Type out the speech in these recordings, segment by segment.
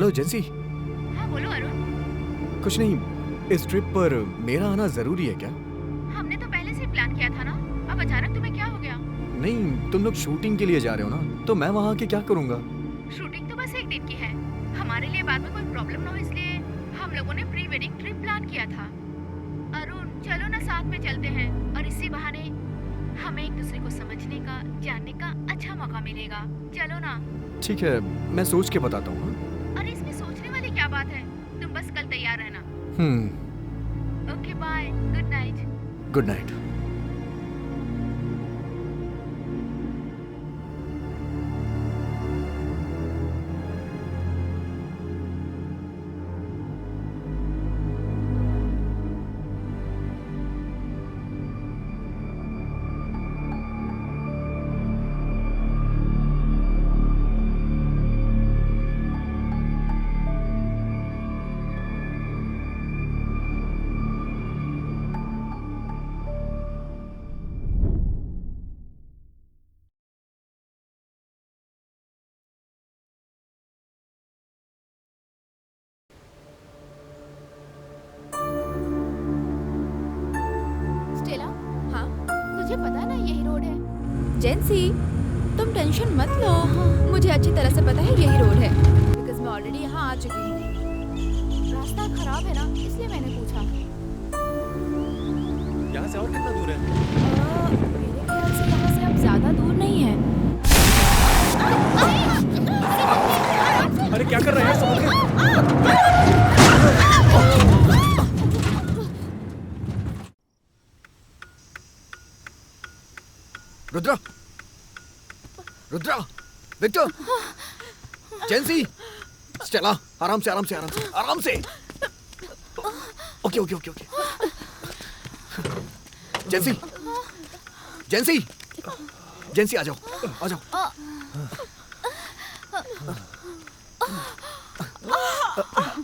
Hello जेंसी। हाँ बोलो अरुण। कुछ नहीं, इस ट्रिप पर मेरा आना जरूरी है क्या? हमने तो पहले से ही प्लान किया था ना, अब अचानक तुम्हें क्या हो गया? नहीं, तुम लोग शूटिंग के लिए जा रहे हो ना, तो मैं वहाँ के क्या करूँगा? शूटिंग तो बस एक दिन की है, हमारे लिए बाद में कोई प्रॉब्लम ना हो इसलिए हम लोगों ने प्री वेडिंग ट्रिप प्लान किया था। अरुण चलो ना साथ में चलते हैं और इसी बहाने हमें एक दूसरे को समझने का, जानने का अच्छा मौका मिलेगा। चलो ना। ठीक है, मैं सोच के बताता हूँ। हाँ? अरे इसमें सोचने वाली क्या बात है, तुम बस कल तैयार रहना। Okay bye, good night. Good night. Stella, हाँ तुझे पता ना यही रोड है। जेंसी, तुम टेंशन मत लो, मुझे अच्छी तरह से पता है यही रोड है, बिकॉज मैं ऑलरेडी यहाँ आ चुकी हूँ। रास्ता खराब है ना, इसलिए मैंने पूछा। यहाँ से और कितना दूर है? मेरे ख्याल से यहाँ से अब ज्यादा दूर नहीं है। अरे क्या कर रहे हैं समझ गए? रुद्रा, रुद्रा, विक्टर, जेंसी, स्टेला, आराम से, आराम से, आराम से, आराम से। Okay okay okay okay. Jency, Jency, Jency, आ जाओ, आ जाओ।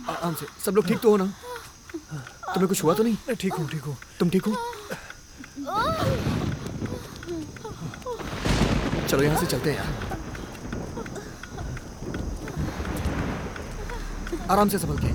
आराम से। सब लोग ठीक तो हो ना? तुम्हें कुछ हुआ तो नहीं? मैं ठीक हूँ, ठीक हूँ। तुम ठीक हो? चलो यहाँ से चलते हैं यार। आराम से संभल के।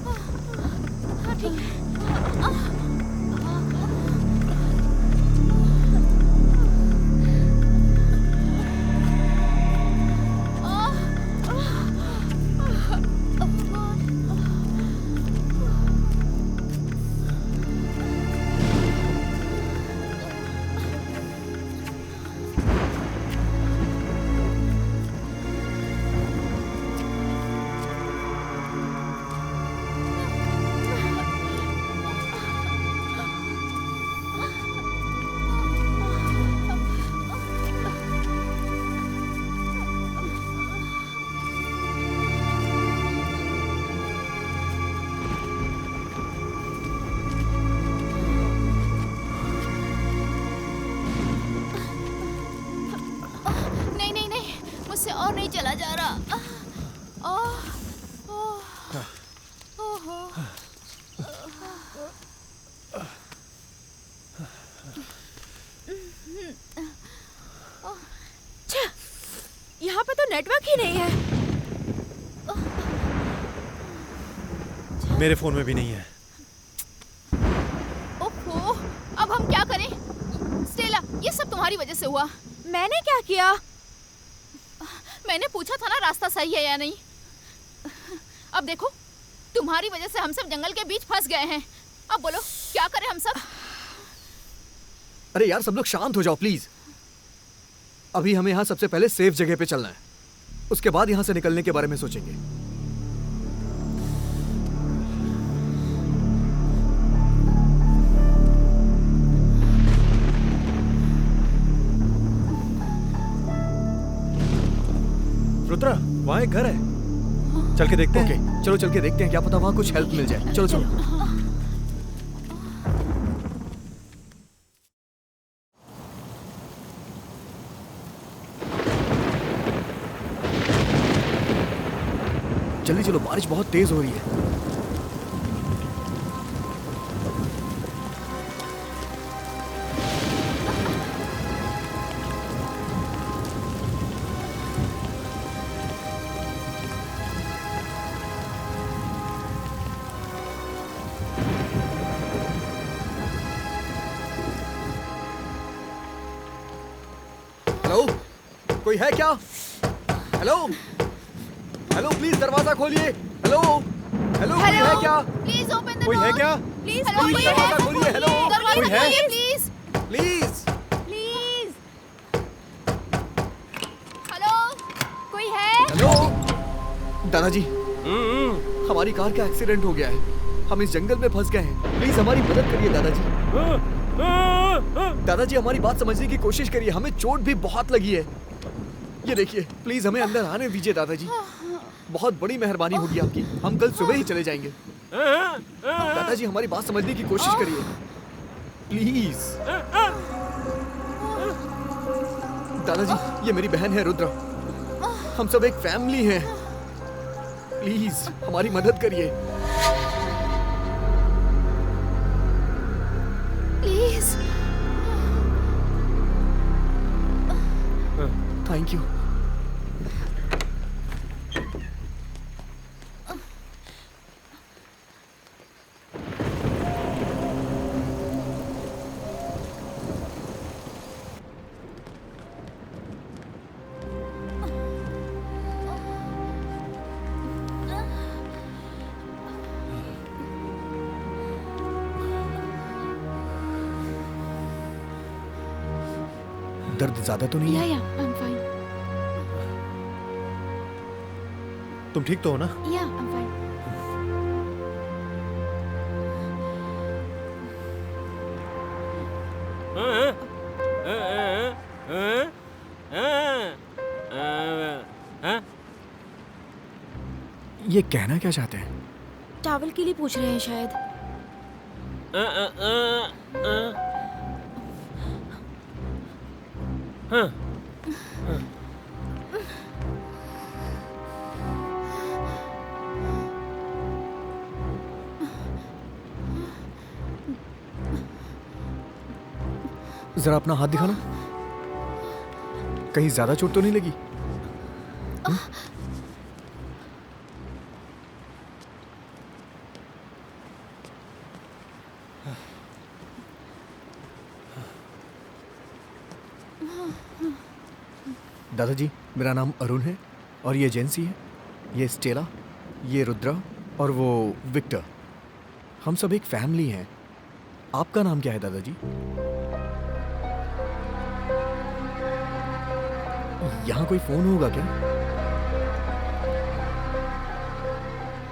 नहीं नहीं नहीं, मुझसे और नहीं चला जा रहा। यहाँ पे तो नेटवर्क ही नहीं है। मेरे फोन में भी नहीं है। ओहो, अब हम क्या करें? स्टेला, ये सब तुम्हारी वजह से हुआ। मैंने क्या किया? मैंने पूछा था ना रास्ता सही है या नहीं। अब देखो, तुम्हारी वजह से हम सब जंगल के बीच फंस गए हैं। अब बोलो क्या करें हम सब? अरे यार, सब लोग शांत हो जाओ प्लीज। अभी हमें यहाँ सबसे पहले सेफ जगह पे चलना है, उसके बाद यहाँ से निकलने के बारे में सोचेंगे। रुद्रा, वहाँ एक घर है, चल के देखते हैं। ओके, चलो चल के देखते हैं, क्या पता वहाँ कुछ हेल्प मिल जाए। चलो चलो। जल्दी चलो, बारिश बहुत तेज हो रही है। हेलो, कोई है क्या? हेलो, हेलो प्लीज दरवाजा खोलिए। हेलो, हेलो कोई है क्या? प्लीज ओपन द कोई है क्या? प्लीज प्लीज दरवाजा खोलिए। हेलो, कोई है? Please please. प्लीज। हेलो, कोई है? हेलो दादाजी, हमारी कार का एक्सीडेंट हो गया है। हम इस जंगल में फंस गए हैं। प्लीज हमारी मदद करिए दादाजी। दादाजी हमारी बात समझने की कोशिश करिए, हमें चोट भी बहुत लगी है। ये देखिए, प्लीज हमें अंदर आने दीजिए दादाजी। बहुत बड़ी मेहरबानी होगी आपकी, हम कल सुबह ही चले जाएंगे। दादाजी हमारी बात समझने की कोशिश करिए प्लीज। दादाजी ये मेरी बहन है रुद्रा, हम सब एक फैमिली हैं। प्लीज हमारी मदद करिए प्लीज। Thank you. दर्द ज्यादा तो नहीं है? या आई एम फाइन। तुम ठीक तो हो ना? या आई एम फाइन। ये कहना क्या चाहते हैं? टावल के लिए पूछ रहे हैं शायद। जरा अपना हाथ दिखाना, कहीं ज्यादा चोट तो नहीं लगी? दादाजी मेरा नाम अरुण है और ये जेंसी है, ये स्टेला, ये रुद्रा और वो विक्टर। हम सब एक फैमिली हैं। आपका नाम क्या है दादाजी? यहाँ कोई फोन होगा क्या?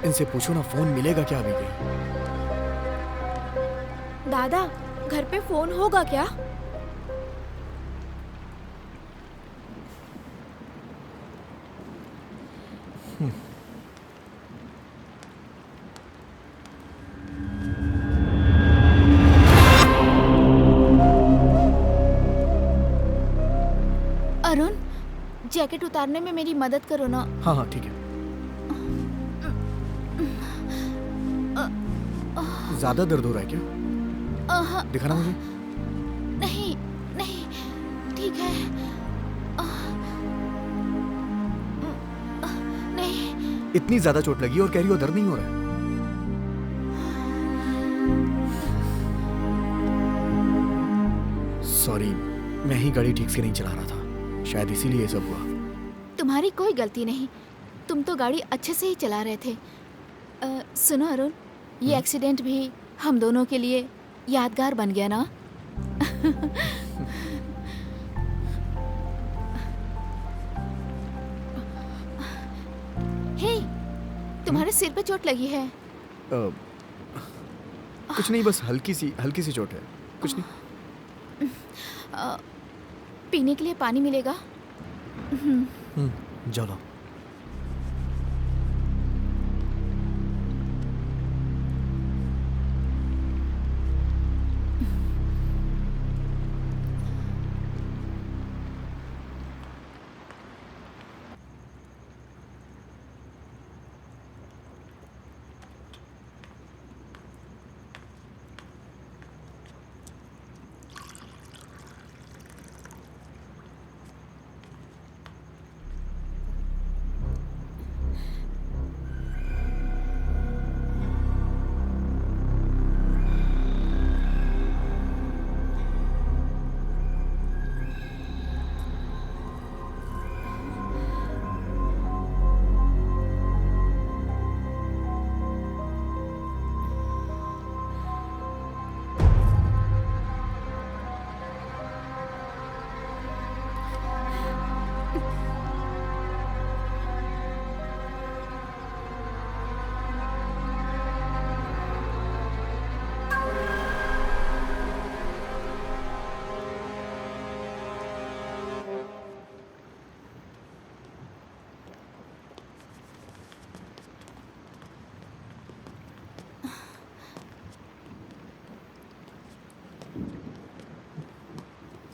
इनसे पूछो ना, फोन मिलेगा क्या अभी कहीं? दादा घर पे फोन होगा क्या? अरुण, जैकेट उतारने में मेरी मदद करो ना। हाँ हाँ ठीक है। ज्यादा दर्द हो रहा है क्या? दिखाना मुझे। नहीं नहीं, ठीक है। नहीं। इतनी ज्यादा चोट लगी और कह रही हो दर्द नहीं हो रहा है? सॉरी, मैं ही गाड़ी ठीक से नहीं चला रहा था, शायद इसीलिए ये सब हुआ। तुम्हारी कोई गलती नहीं, तुम तो गाड़ी अच्छे से ही चला रहे थे। सुनो अरुण, ये एक्सीडेंट भी हम दोनों के लिए यादगार बन गया ना? हे, तुम्हारे सिर पे चोट लगी है। कुछ नहीं, बस हल्की सी चोट है, कुछ नहीं। पीने के लिए पानी मिलेगा? जाओ लाओ।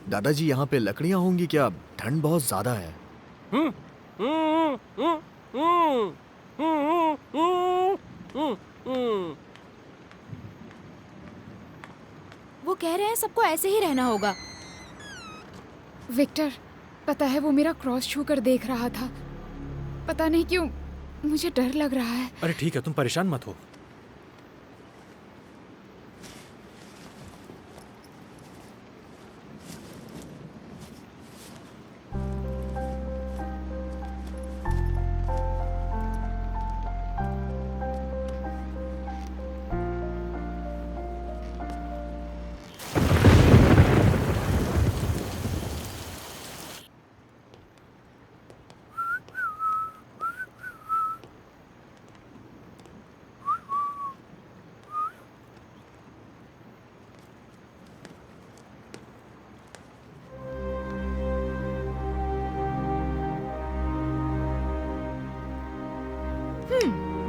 दादाजी यहाँ पे लकड़ियाँ होंगी क्या? ठंड बहुत ज्यादा है। वो कह रहे हैं सबको ऐसे ही रहना होगा। विक्टर, पता है वो मेरा क्रॉस छू कर देख रहा था। पता नहीं क्यों मुझे डर लग रहा है। अरे ठीक है, तुम परेशान मत हो।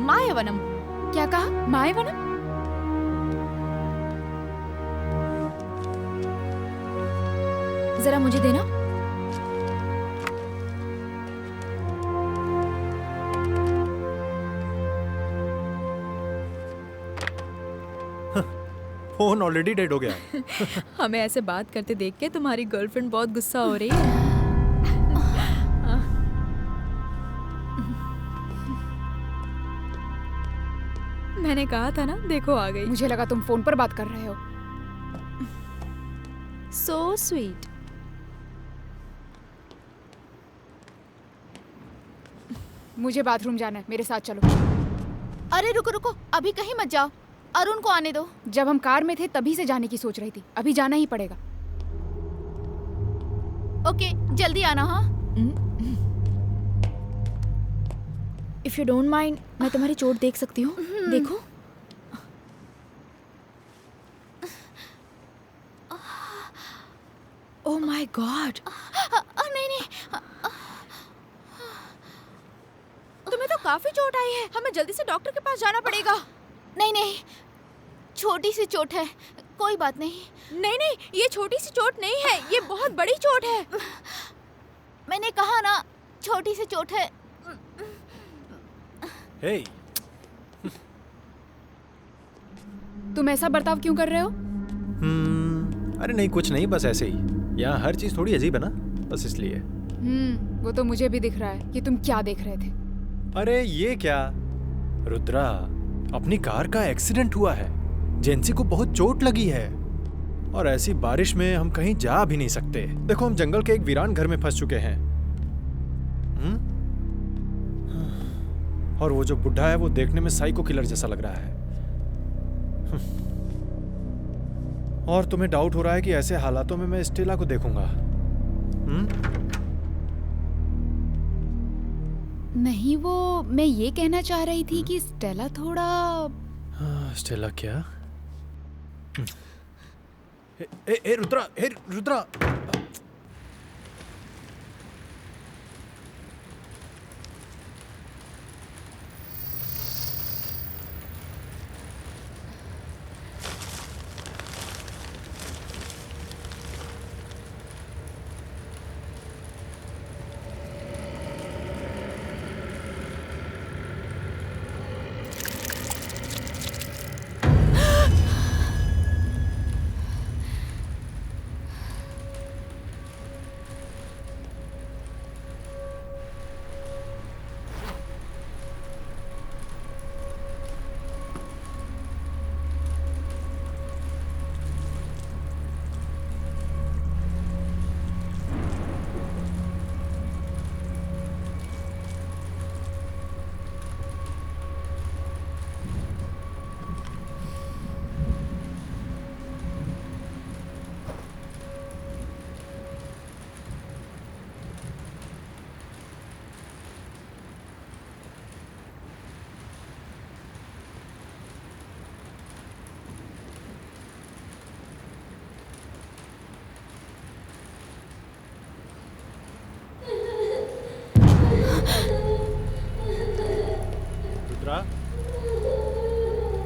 मायावनम। क्या कहा? मायावनम? जरा मुझे देना। फोन ऑलरेडी डेड हो गया है। हमें ऐसे बात करते देख के तुम्हारी गर्लफ्रेंड बहुत गुस्सा हो रही है। मैंने कहा था ना, देखो आ गई। मुझे लगा तुम फोन पर बात कर रहे हो। So sweet. मुझे बाथरूम जाना है, मेरे साथ चलो। अरे रुको रुको, अभी कहीं मत जाओ, अरुण को आने दो। जब हम कार में थे तभी से जाने की सोच रही थी, अभी जाना ही पड़ेगा। ओके, जल्दी आना। हाँ, इफ यू डोंट माइंड, मैं तुम्हारी चोट देख सकती हूँ? देखो। Oh my God. नहीं नहीं, तुम्हें तो काफी चोट आई है, हमें जल्दी से डॉक्टर के पास जाना पड़ेगा। नहीं नहीं, छोटी सी चोट है, कोई बात नहीं। नहीं नहीं, ये छोटी सी चोट नहीं है, ये बहुत बड़ी चोट है। मैंने कहा ना, छोटी सी चोट है। हे, तुम ऐसा बर्ताव क्यों कर रहे हो? अरे नहीं, कुछ नहीं, बस ऐसे ही। यहाँ हर चीज थोड़ी अजीब है ना, बस इसलिए। वो तो मुझे भी दिख रहा है कि तुम क्या देख रहे थे। अरे ये क्या रुद्रा, अपनी कार का एक्सीडेंट हुआ है, जेंसी को बहुत चोट लगी है, और ऐसी बारिश में हम कहीं जा भी नहीं सकते। देखो, हम जंगल के एक वीरान घर में फंस चुके हैं। और वो जो बुढ़ा है वो देखने में साइको किलर जैसा लग रहा है। और तुम्हें डाउट हो रहा है कि ऐसे हालातों में मैं स्टेला को देखूंगा? नहीं, वो मैं ये कहना चाह रही थी कि स्टेला थोड़ा। स्टेला क्या? ए रुद्रा, रुद्रा।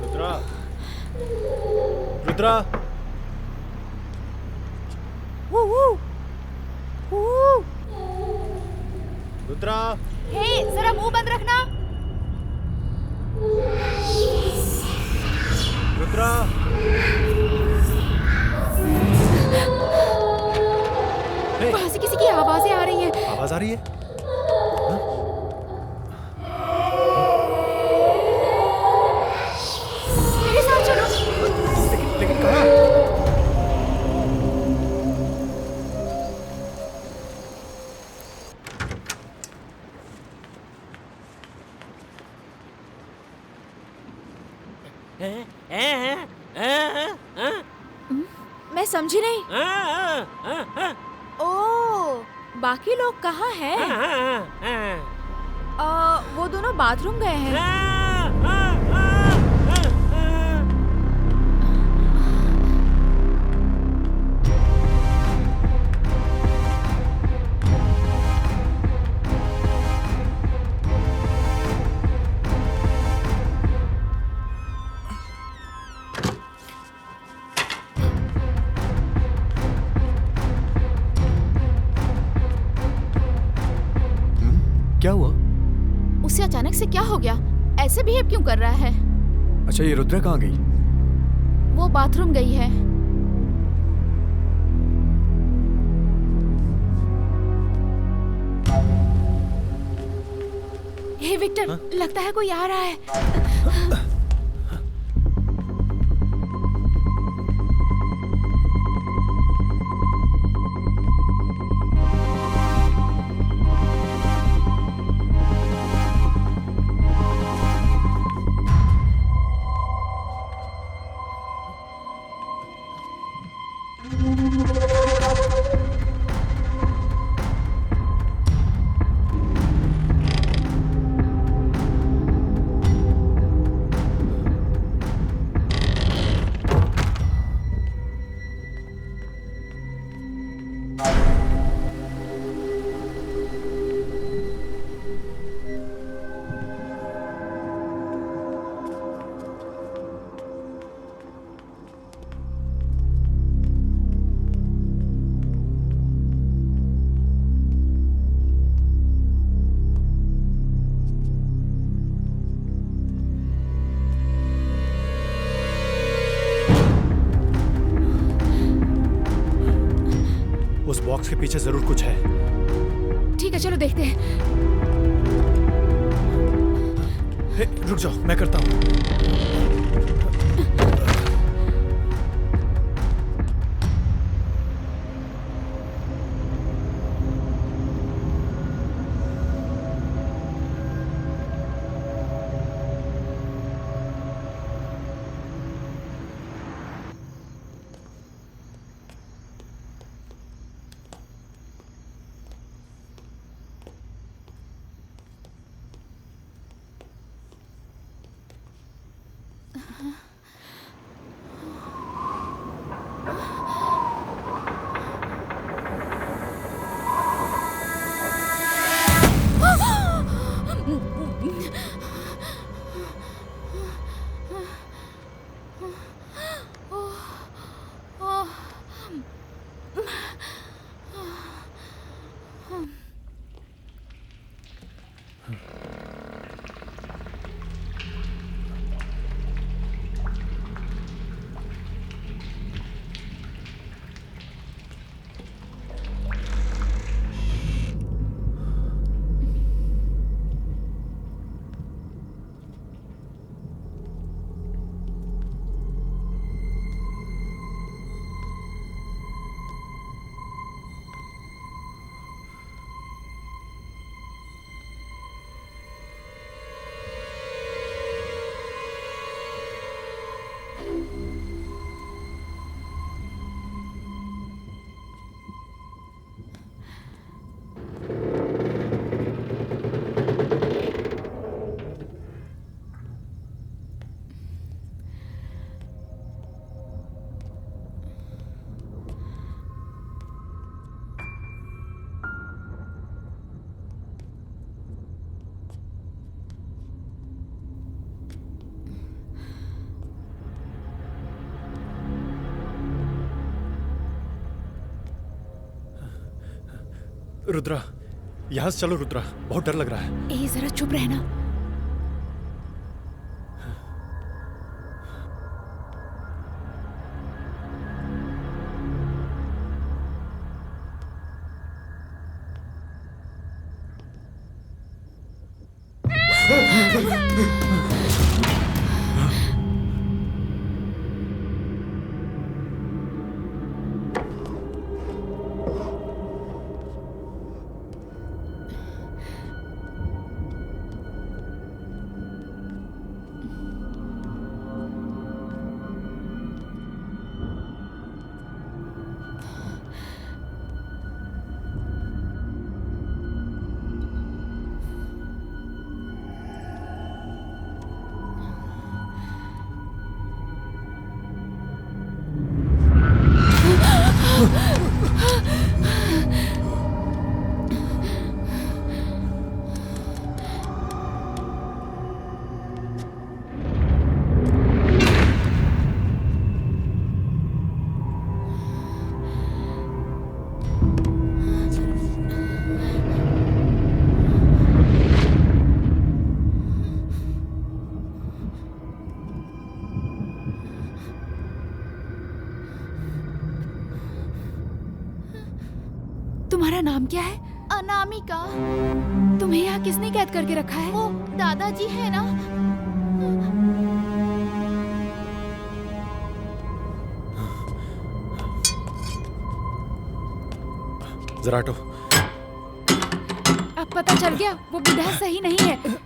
रुद्रा, रुद्रा। रुद्रा, हे, जरा मुंह बंद रखना। रुद्रा। हे, वहाँ से किसी की आवाजें आ रही हैं। आवाज आ रही है? मेरे साथ चलो। लेकिन कहाँ? मैं समझी नहीं। ओ, बाकी लोग कहाँ हैं? वो दोनों बाथरूम गए हैं। क्या हुआ? उसे अचानक से क्या हो गया? ऐसे बिहेव क्यों कर रहा है? अच्छा, ये रुद्रा कहाँ गई? वो बाथरूम गई है। हे विक्टर, लगता है कोई आ रहा है। उस बॉक्स के पीछे जरूर कुछ है। ठीक है, चलो देखते हैं। हे, रुक जाओ, मैं करता हूँ। रुद्रा, यहाँ से चलो रुद्रा, बहुत डर लग रहा है। ए जरा चुप रहना। तुम्हारा नाम क्या है? अनामिका। तुम्हें यहाँ किसने कैद करके रखा है? वो दादाजी है ना। जरा हटो। अब पता चल गया वो बुढ़ा सही नहीं है।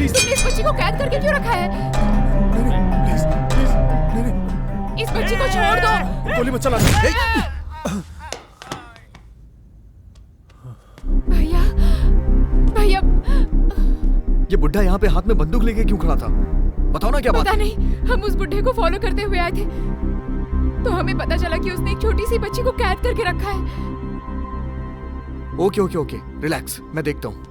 तुमने इस बच्ची को कैद करके क्यों रखा है? प्लीज प्लीज, नहीं इस बच्ची को छोड़ दो। गोली मत चला। भैया भैया, ये बुढ़ा यहाँ पे हाथ में बंदूक लेके क्यों खड़ा था? बताओ ना क्या बात पता है? नहीं, हम उस बुढ़े को फॉलो करते हुए आए थे तो हमें पता चला कि उसने एक छोटी सी बच्ची को कैद करके रखा है। ओके ओके ओके, रिलैक्स, मैं देखता हूँ।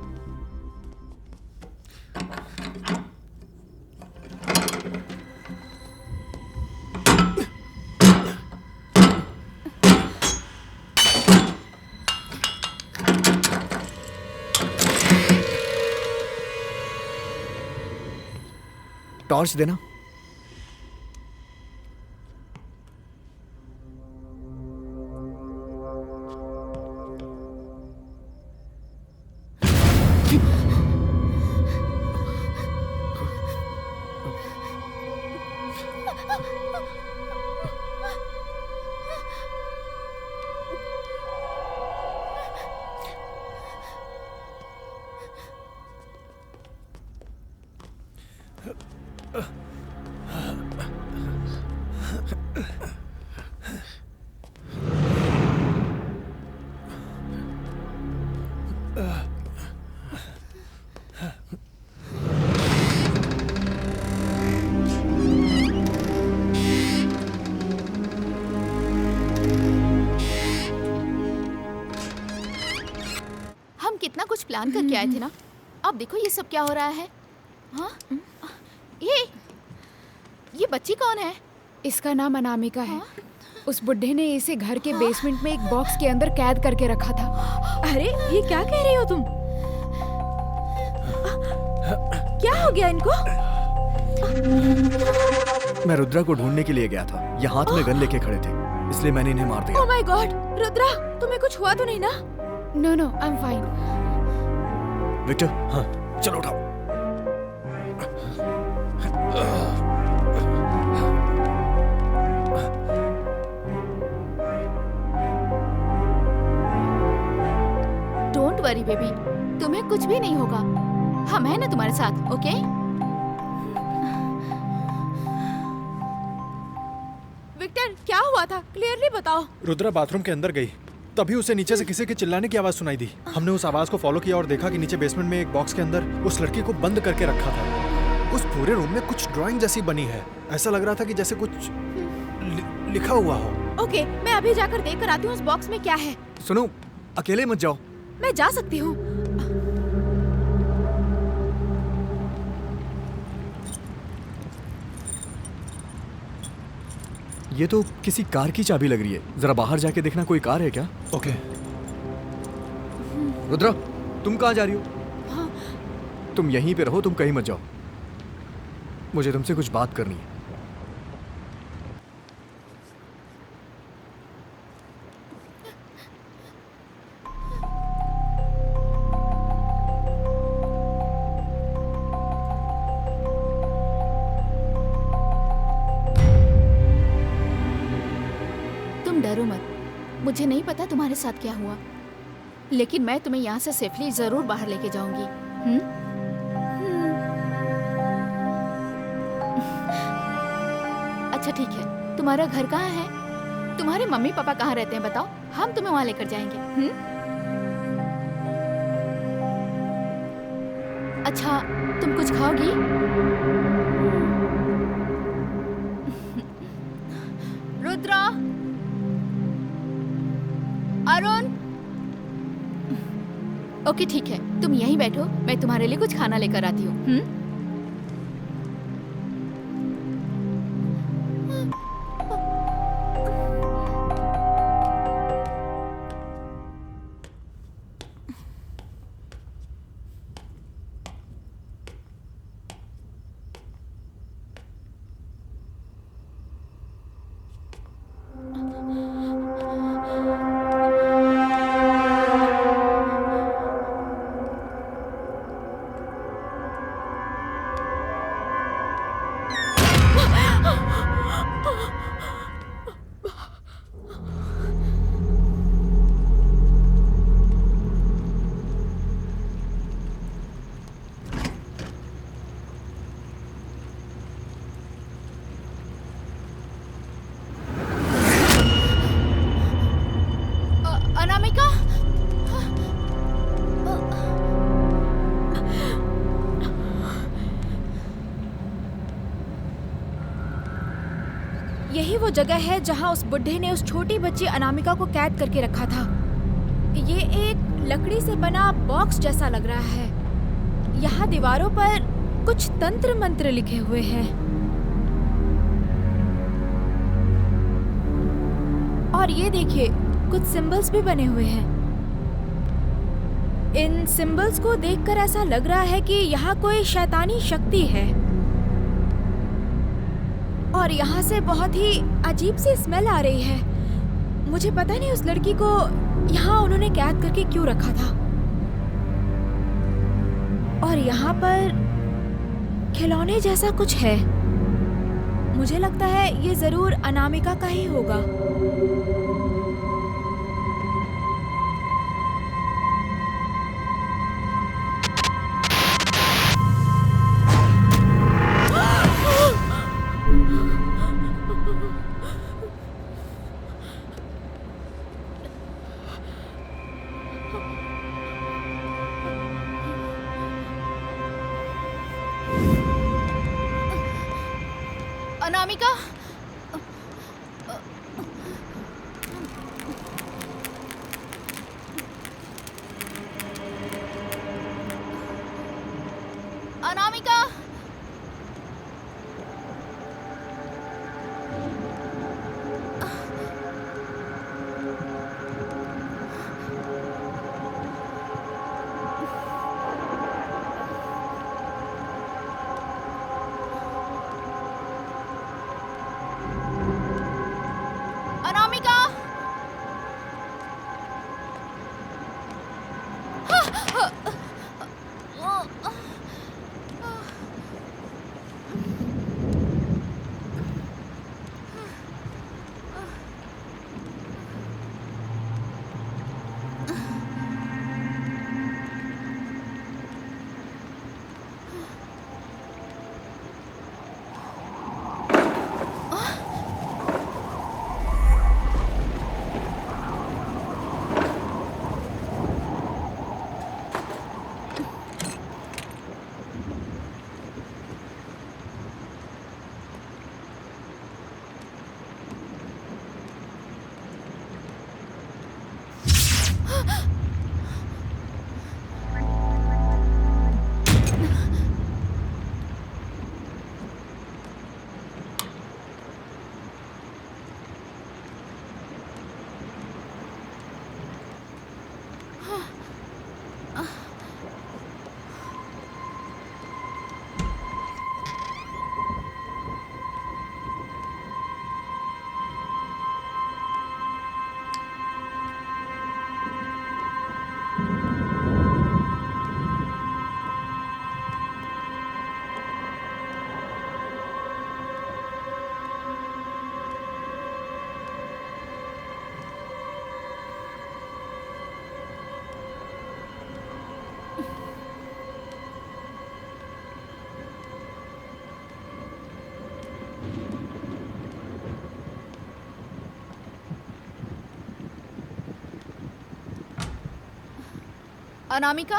टॉर्च देना। कितना कुछ प्लान करके आए थे ना। अब देखो ये सब क्या हो रहा है। हाँ, ये बच्ची कौन है? इसका नाम अनामिका है। उस बुड्ढे ने इसे घर के बेसमेंट में एक बॉक्स के अंदर कैद करके रखा था। अरे ये क्या कह रही हो तुम? क्या हो गया इनको? मैं रुद्रा को ढूंढने के लिए गया था। ये हाथ में गन लेके खड़े थे, इसलिए मैंने इन्हें मार दिया। ओह माय गॉड, रुद्रा तुम्हें कुछ हुआ तो नहीं ना? No no, I am fine. Victor, हाँ चलो उठाओ। डोंट वरी बेबी, तुम्हें कुछ भी नहीं होगा। हम हैं ना तुम्हारे साथ, ओके? विक्टर, क्या हुआ था? क्लियरली बताओ। रुद्रा बाथरूम के अंदर गई, तभी उसे नीचे से किसी के चिल्लाने की आवाज सुनाई दी। हमने उस आवाज को फॉलो किया और देखा कि नीचे बेसमेंट में एक बॉक्स के अंदर उस लड़की को बंद करके रखा था। उस पूरे रूम में कुछ ड्राइंग जैसी बनी है। ऐसा लग रहा था कि जैसे कुछ लिखा हुआ हो। ओके, मैं अभी जाकर देख कर आती हूँ उस बॉक्स में क्या है। सुनो, अकेले मत जाओ, मैं जा सकती हूँ। ये तो किसी कार की चाबी लग रही है, जरा बाहर जाके देखना कोई कार है क्या। ओके। रुद्रा, तुम कहाँ जा रही हो? हाँ। तुम यहीं पे रहो, तुम कहीं मत जाओ, मुझे तुमसे कुछ बात करनी है। तुम डरो मत, मुझे नहीं पता तुम्हारे साथ क्या हुआ, लेकिन मैं तुम्हें यहाँ से सेफली जरूर बाहर लेके जाऊंगी। अच्छा ठीक है, तुम्हारा घर कहाँ है? तुम्हारे मम्मी पापा कहाँ रहते हैं बताओ, हम तुम्हें वहाँ लेकर जाएंगे। अच्छा, तुम कुछ खाओगी? रुद्रा, अरुण। ओके ठीक है, तुम यहीं बैठो, मैं तुम्हारे लिए कुछ खाना लेकर आती हूँ। अनामिका, यही वो जगह है जहां उस बुड्ढे ने उस छोटी बच्ची अनामिका को कैद करके रखा था। ये एक लकड़ी से बना बॉक्स जैसा लग रहा है। यहाँ दीवारों पर कुछ तंत्र मंत्र लिखे हुए हैं और ये देखिए कुछ सिंबल्स भी बने हुए हैं। इन सिंबल्स को देखकर ऐसा लग रहा है कि यहाँ कोई शैतानी शक्ति है और यहाँ से बहुत ही अजीब सी स्मेल आ रही है। मुझे पता नहीं उस लड़की को यहाँ उन्होंने कैद करके क्यों रखा था। और यहाँ पर खिलौने जैसा कुछ है, मुझे लगता है ये जरूर अनामिका का ही होगा। अनामिका, अनामिका, अनामिका?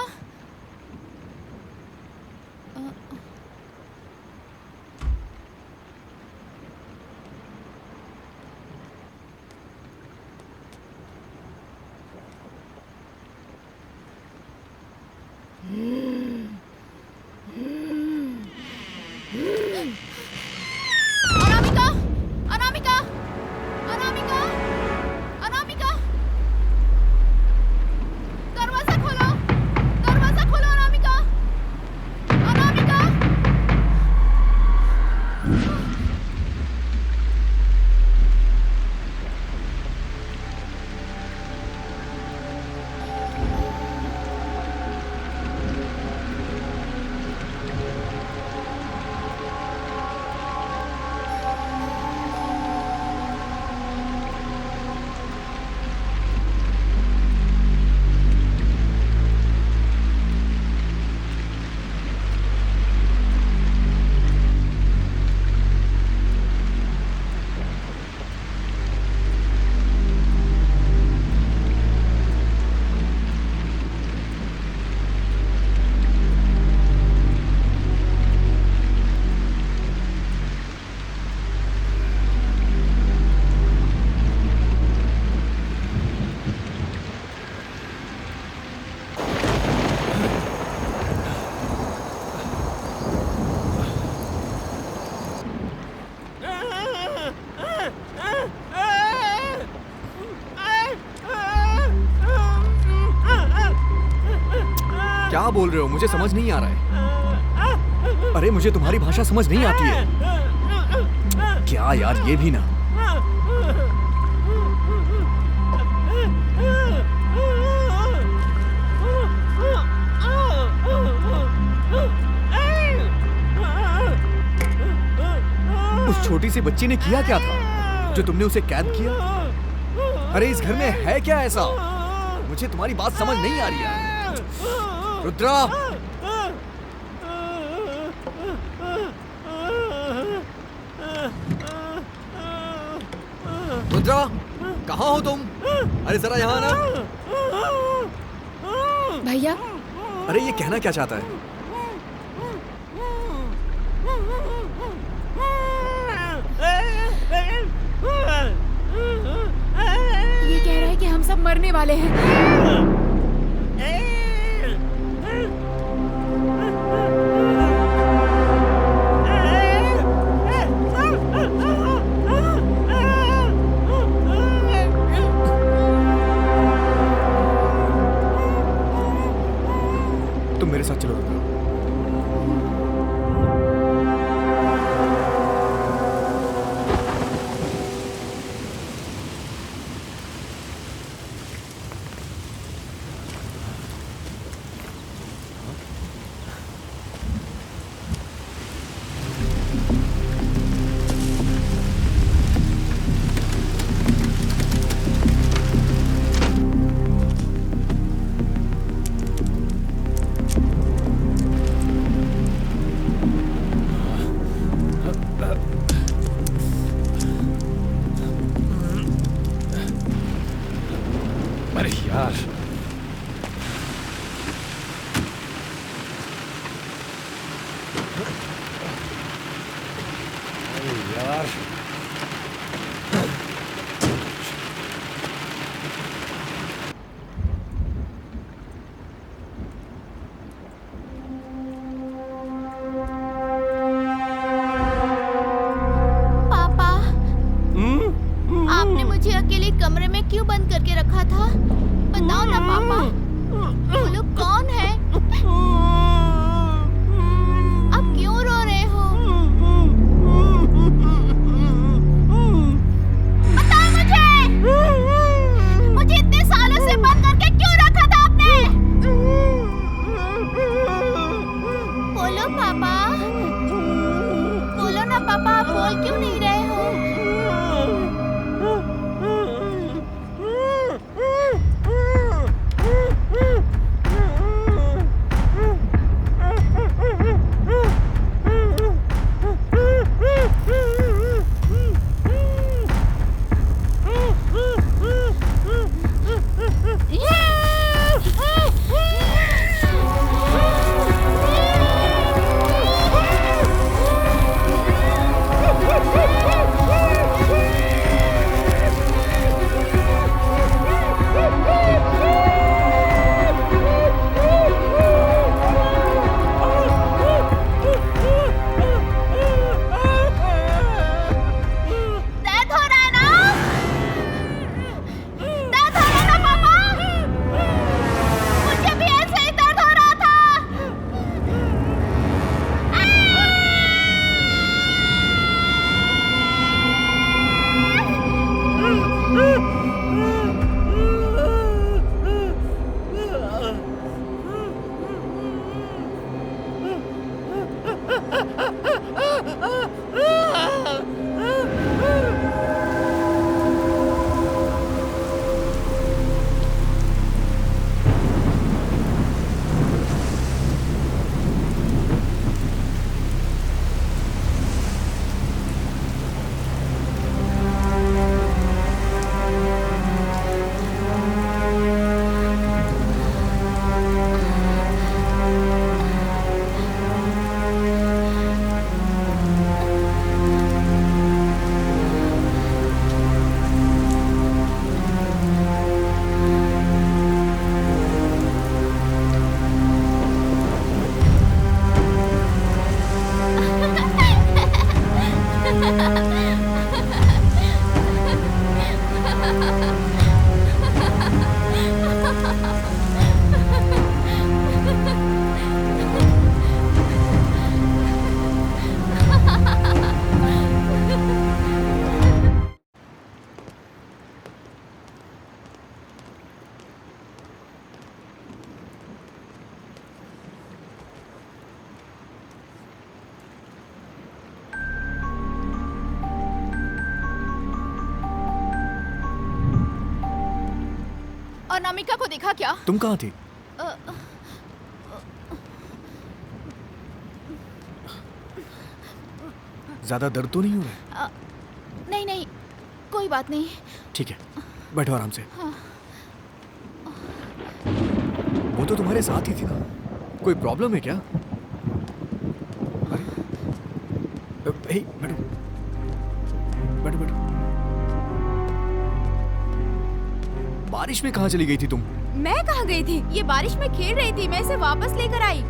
अनामिका! अनामिका! अनामिका! अनामिका! दरवाजा खोलो! दरवाजा खोलो अनामिका! अनामिका! क्या बोल रहे हो? मुझे समझ नहीं आ रहा है। अरे मुझे तुम्हारी भाषा समझ नहीं आती है। क्या यार, ये भी ना। उस छोटी सी बच्ची ने किया क्या था जो तुमने उसे कैद किया? अरे इस घर में है क्या ऐसा? मुझे तुम्हारी बात समझ नहीं आ रही है। रुद्रा! रुद्रा, कहाँ हो तुम? अरे जरा यहाँ आना। भैया, अरे ये कहना क्या चाहता है? ये कह रहा है कि हम सब मरने वाले हैं। तुम मेरे साथ चलो रुद्रा। अरे यार, अरे यार, पापा, आपने मुझे अकेले कमरे में क्यों बंद करके रखा था? बताओ ना पापा, वो लोग कौन है? आप क्यों रो रहे हो? अनामिका को देखा क्या? तुम कहाँ थी? अ, ज्यादा दर्द तो नहीं हो रहा है? नहीं नहीं, कोई बात नहीं। ठीक है, बैठो आराम से। हाँ। वो तो तुम्हारे साथ ही थी ना, कोई प्रॉब्लम है क्या? अरे हे, बैठो बैठो बैठो। बारिश में कहाँ चली गई थी तुम? मैं कहाँ गई थी? ये बारिश में खेल रही थी, मैं इसे वापस लेकर आई।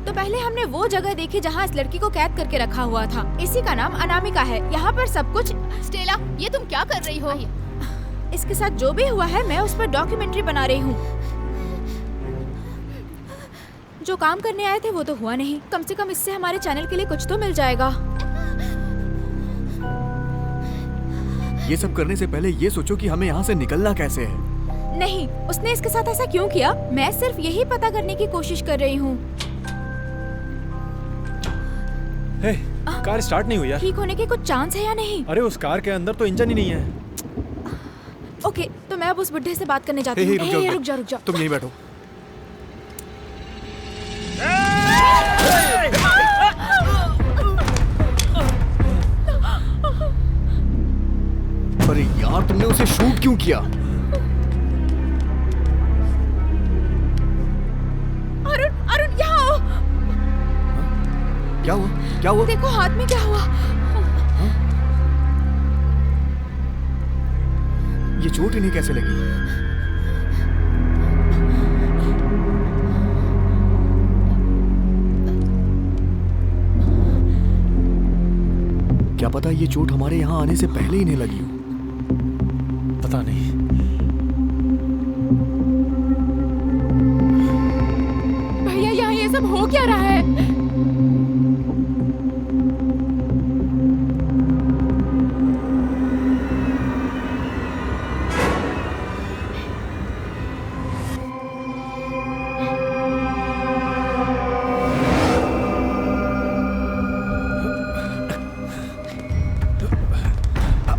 तो पहले हमने वो जगह देखी जहाँ इस लड़की को कैद करके रखा हुआ था। इसी का नाम अनामिका है। यहाँ पर सब कुछ। स्टेला, ये तुम क्या कर रही हो? इसके साथ जो भी हुआ है मैं उस पर डॉक्यूमेंट्री बना रही हूँ। जो काम करने आए थे वो तो हुआ नहीं, कम से कम इससे हमारे चैनल के लिए कुछ तो मिल जाएगा। ये सब करने से पहले ये सोचो कि हमें यहाँ से निकलना कैसे है। नहीं, उसने इसके साथ ऐसा क्यों किया? मैं सिर्फ यही पता करने की कोशिश कर रही हूँ। हे, कार स्टार्ट नहीं हुई यार। ठीक होने के कुछ चांस है या नहीं? अरे उस कार के अंदर तो इंजन ही नहीं है। ओके, तो मैं अब उस बुड्ढे से बात करने जाती हे, हूँ। हे, रुक जा। तुम यहीं बैठो। अरे यार, तुमने उसे शूट क्यों किया? अरुण यहाँ आओ। क्या हुआ? क्या हुआ? देखो हाथ में क्या हुआ। ये चोट इन्हें कैसे लगी? क्या पता ये चोट हमारे यहाँ आने से पहले इन्हें लगी हो। पता नहीं। भैया यहाँ ये सब हो क्या रहा है?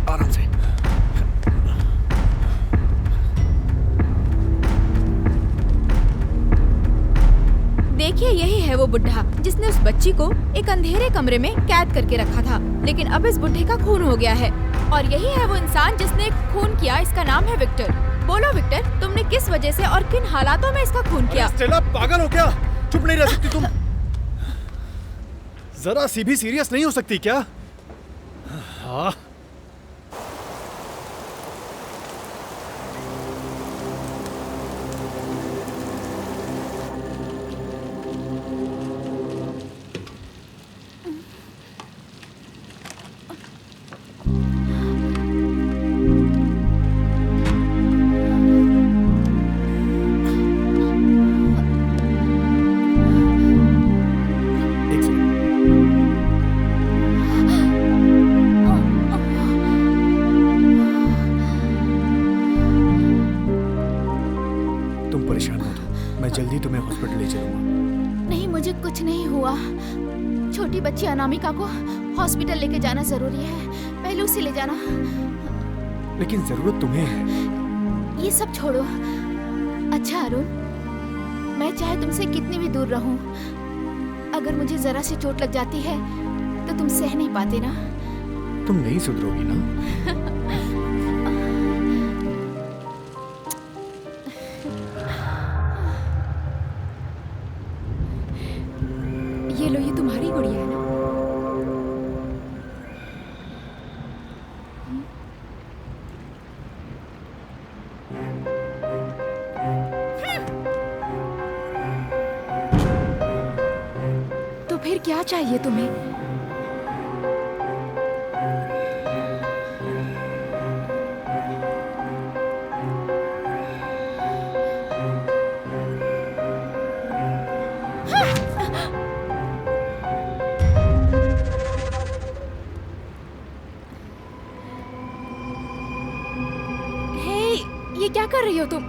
आराम से। देखिए, यही है वो बुढ़ा जिसने उस बच्ची को एक अंधेरे कमरे में कैद करके रखा था। लेकिन अब इस बुढ़े का खून हो गया है और यही है वो इंसान जिसने खून किया। इसका नाम है विक्टर। बोलो विक्टर, तुमने किस वजह से और किन हालातों में इसका खून किया? स्टेला, पागल हो क्या? चुप नहीं रह सकती तुम? जरा सी भी सीरियस नहीं हो सकती क्या? हाँ। एक सेकंड। तुम परेशान मत हो, मैं जल्दी तुम्हें हॉस्पिटल ले चलूंगा। नहीं, मुझे कुछ नहीं हुआ। छोटी बच्ची अनामिका को हॉस्पिटल लेके जाना जरूरी है। पहले उसे ले जाना। लेकिन जरूरत तुम्हें है। ये सब छोड़ो। अच्छा अरुण, मैं चाहे तुमसे कितनी भी दूर रहूं, अगर मुझे जरा सी चोट लग जाती है तो तुम सह नहीं पाते ना? तुम नहीं सुधरोगी ना? ये लो, ये तुम्हारी गुड़िया है ना? तो फिर क्या चाहिए तुम्हें? ये क्या कर रही हो तुम?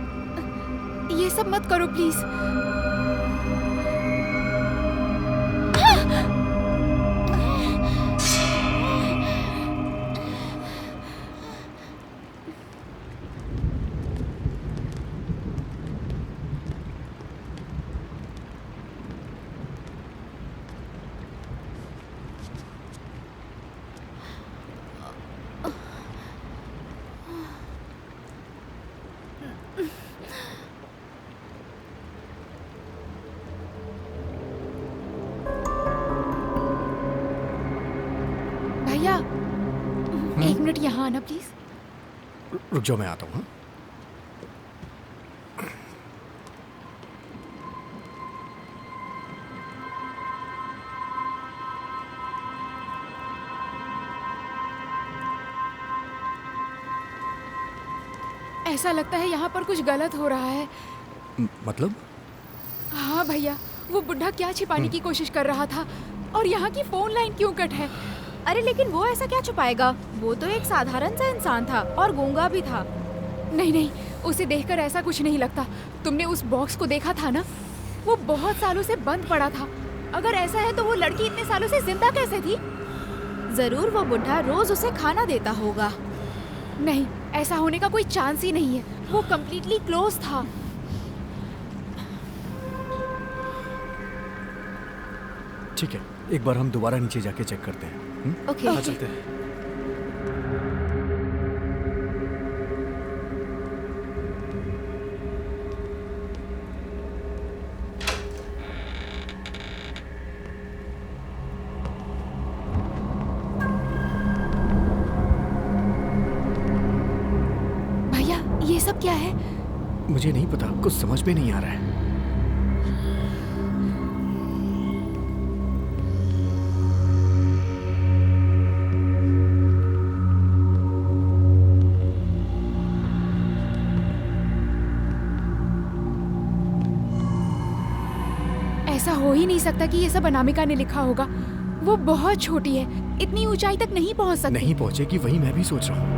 ये सब मत करो प्लीज। मिनट यहाँ आना प्लीज। रुक जाओ, मैं आता हूँ। हाँ? ऐसा लगता है यहाँ पर कुछ गलत हो रहा है। मतलब? हाँ भैया, वो बुढ़ा क्या छिपाने की कोशिश कर रहा था, और यहाँ की फोन लाइन क्यों कट है? अरे लेकिन वो ऐसा क्या छुपाएगा? वो तो एक साधारण सा इंसान था और गूंगा भी था। नहीं नहीं, उसे देखकर ऐसा कुछ नहीं लगता। तुमने उस बॉक्स को देखा था ना? वो बहुत सालों से बंद पड़ा था। अगर ऐसा है तो वो लड़की इतने सालों से जिंदा कैसे थी? जरूर वो बुढ़ा रोज उसे खाना देता होगा। नहीं, ऐसा होने का कोई चांस ही नहीं है। वो कम्प्लीटली क्लोज था। ठीक है, एक बार हम दोबारा नीचे जाके चेक करते हैं। ओके हाँ, चलते हैं। भैया, ये सब क्या है? मुझे नहीं पता, कुछ समझ में नहीं आ रहा है। ऐसा हो ही नहीं सकता कि ये सब अनामिका ने लिखा होगा। वो बहुत छोटी है, इतनी ऊंचाई तक नहीं पहुंच सकती। नहीं पहुंचेगी, वही मैं भी सोच रहा हूँ।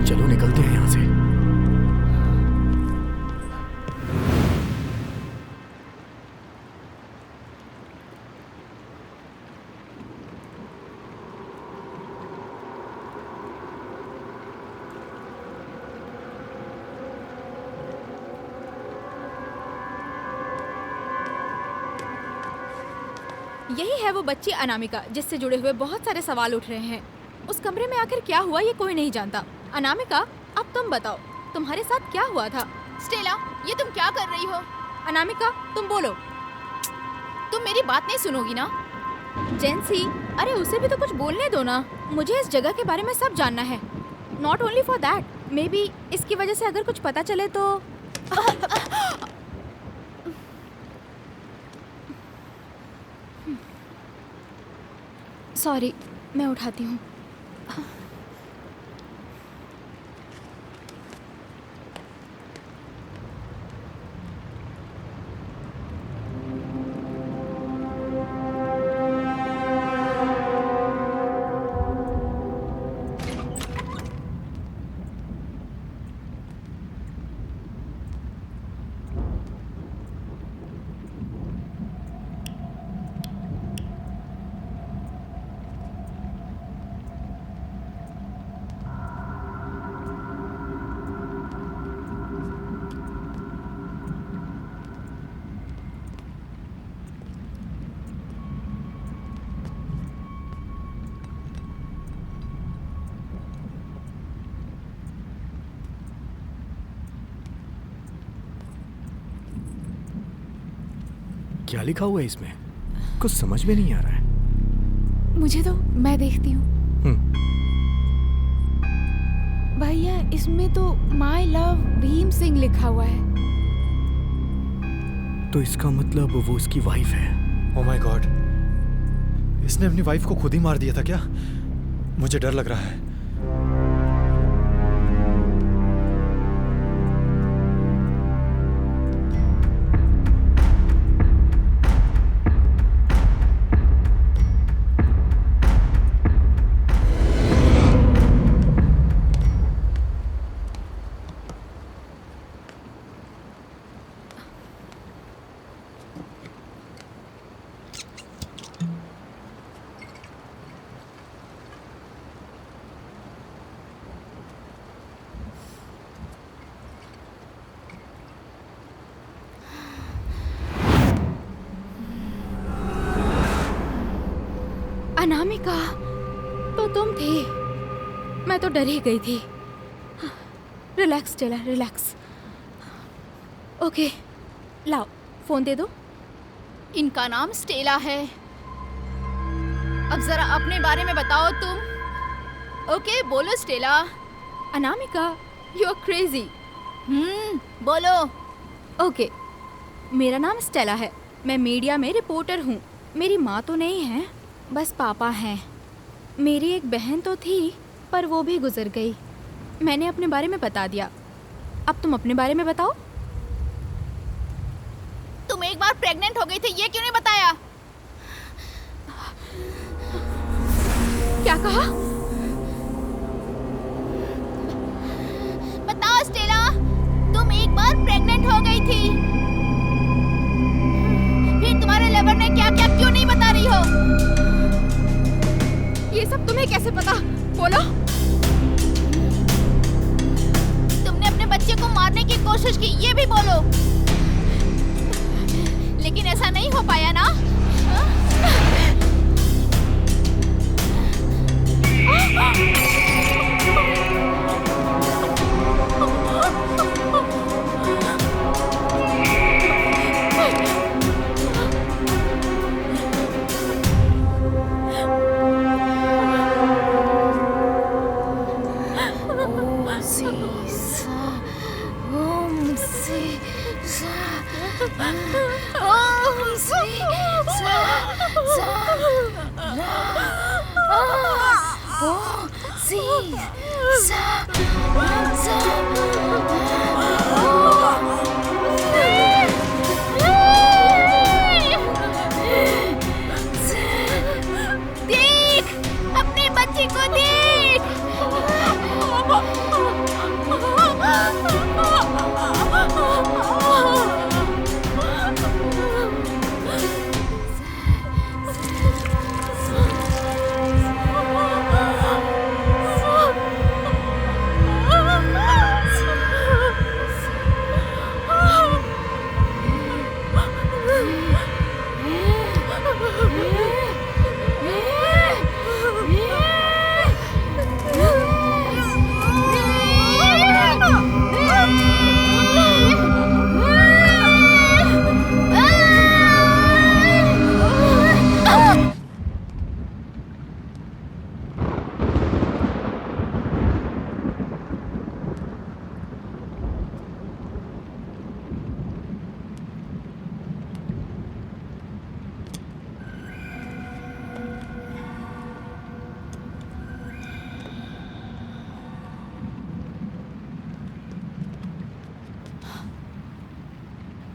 चलो निकलते हैं यहाँ से। यही है वो बच्ची अनामिका, जिससे जुड़े हुए बहुत सारे सवाल उठ रहे हैं। उस कमरे में आखिर क्या हुआ ये कोई नहीं जानता। अनामिका, अब तुम बताओ, तुम्हारे साथ क्या हुआ था? स्टेला, ये तुम क्या कर रही हो? अनामिका, तुम बोलो। तुम मेरी बात नहीं सुनोगी ना? जेंसी, अरे उसे भी तो कुछ बोलने दो ना। मुझे इस जगह के बारे में सब जानना है। Not only for that, may be इसकी वजह से अगर कुछ पता चले तो। सॉरी, मैं उठाती हूँ। क्या लिखा हुआ है इसमें? कुछ समझ में नहीं आ रहा है। मुझे तो, मैं देखती हूँ। भैया, इसमें तो माई लव भीम सिंह लिखा हुआ है। तो इसका मतलब वो उसकी वाइफ है। ओह माय गॉड, इसने अपनी वाइफ को खुद ही मार दिया था क्या? मुझे डर लग रहा है। अनामिका, तो तुम थी। मैं तो डर ही गई थी। Relax Stella, relax. ओके, लाओ फोन दे दो। इनका नाम स्टेला है। अब जरा अपने बारे में बताओ तुम। ओके, बोलो Stella. Anamika, you are crazy. बोलो। ओके, मेरा नाम स्टेला है। मैं मीडिया में रिपोर्टर हूँ। मेरी माँ तो नहीं है, बस पापा हैं। मेरी एक बहन तो थी, पर वो भी गुजर गई। मैंने अपने बारे में बता दिया। अब तुम अपने बारे में बताओ। तुम एक बार प्रेग्नेंट हो गई थी, ये क्यों नहीं बताया? क्या कहा? बताओ स्टेला, तुम एक बार प्रेग्नेंट हो गई थी। फिर तुम्हारे लवर ने क्या क्या क्यों नहीं बता रही हो? ये सब तुम्हें कैसे पता? बोलो। तुमने अपने बच्चे को मारने की कोशिश की, ये भी बोलो। लेकिन ऐसा नहीं हो पाया ना? देख, अपने बच्चे को देख।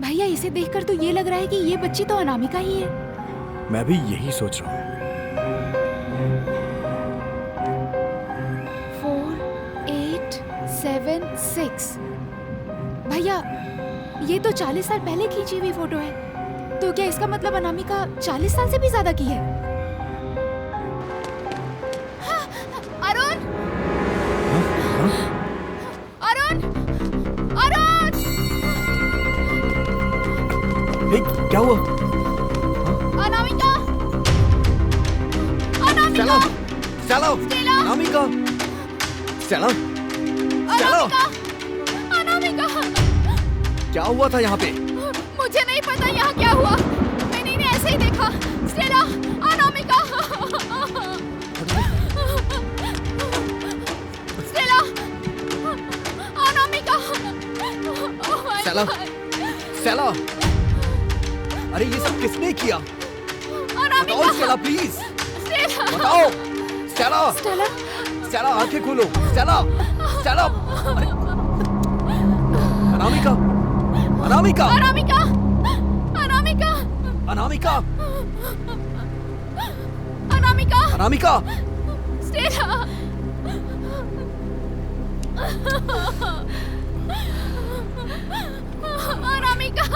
भैया, इसे देखकर तो ये लग रहा है कि ये बच्ची तो अनामिका ही है। मैं भी यही सोच रहा हूँ। 4, 8, 7, 6। भैया, ये तो 40 साल पहले खींची हुई फोटो है। तो क्या इसका मतलब अनामिका 40 साल से भी ज्यादा की है? अरुण! अरुण! अरुण! क्या हुआ? अनामिका! अनामिका! चलो, स्टेला! अनामिका! चलो, चलो! अनामिका! अनामिका! क्या हुआ था यहाँ पे? मुझे नहीं पता यहाँ क्या हुआ। मैंने ऐसे ही देखा। Stella! Anamika! Stella! Anamika! Oh my चलो, God! चलो! अरे ये सब किसने किया? बताओ अनामिका! Stella, please Stella! बताओ। स्टेला, स्टेला, स्टेला, आंखें खोलो। Stella, Stella! अरे, अनामिका, अनामिका, अनामिका! अनामिका! अनामिका, अनामिका! अनामिका! स्टेला! अनामिका!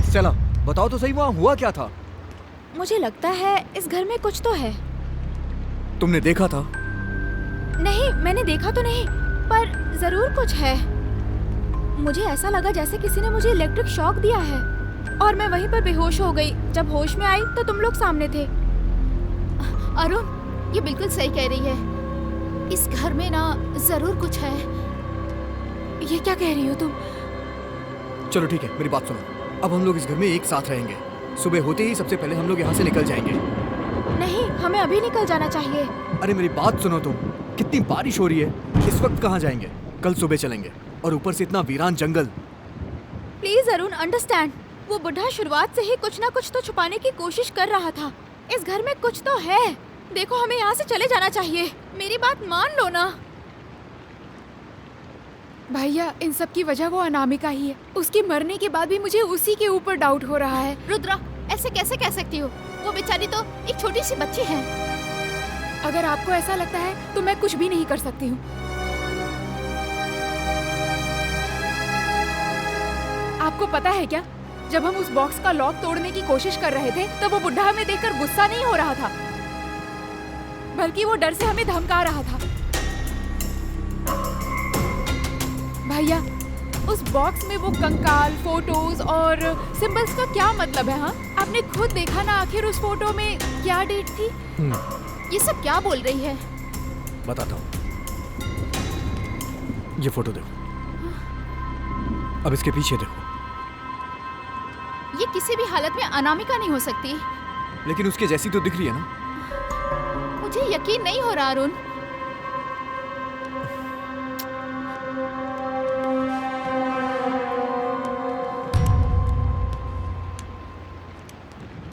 स्टेला, बताओ तो सही, वहाँ हुआ क्या था? मुझे लगता है इस घर में कुछ तो है। तुमने देखा था? नहीं, मैंने देखा तो नहीं, पर जरूर कुछ है। मुझे ऐसा लगा जैसे किसी ने मुझे इलेक्ट्रिक शॉक दिया है और मैं वहीं पर बेहोश हो गई। जब होश में आई तो तुम लोग सामने थे। अरुण, ये बिल्कुल सही कह रही है। इस घर में ना जरूर कुछ है। ये क्या कह रही हो तुम? चलो ठीक है, मेरी बात सुनो। अब हम लोग इस घर में एक साथ रहेंगे। सुबह होते ही सबसे पहले हम लोग यहाँ से निकल जाएंगे। नहीं, हमें अभी निकल जाना चाहिए। अरे मेरी बात सुनो तुम। कितनी बारिश हो रही है, इस वक्त कहाँ जाएंगे? कल सुबह चलेंगे, और ऊपर से इतना वीरान जंगल। Please Arun, understand. वो बुढ़ा शुरुआत से ही कुछ ना कुछ तो छुपाने की कोशिश कर रहा था। इस घर में कुछ तो है। देखो, हमें यहाँ से चले जाना चाहिए। मेरी बात मान लो ना। भैया, इन सब की वजह वो अनामिका ही है। उसके मरने के बाद भी मुझे उसी के ऊपर डाउट हो रहा है। रुद्रा, ऐसे कैसे कह सकती हो? वो बेचारी तो एक छोटी सी बच्ची है। अगर आपको ऐसा लगता है तो मैं कुछ भी नहीं कर सकती हूँ। आपको पता है क्या, जब हम उस बॉक्स का लॉक तोड़ने की कोशिश कर रहे थे तब वो बुढ़ा हमें देखकर गुस्सा नहीं हो रहा था, बल्कि वो डर से हमें धमका रहा था। भैया, उस बॉक्स में वो कंकाल, फोटोज और सिंबल्स का क्या मतलब है? हाँ, आपने खुद देखा ना, आखिर उस फोटो में क्या डेट थी? ये सब क्या बोल रही है? बताता हूँ। ये फोटो देखो, अब इसके पीछे देखो। ये किसी भी हालत में अनामिका नहीं हो सकती। लेकिन उसके जैसी तो दिख रही है ना। मुझे यकीन नहीं हो रहा अरुण।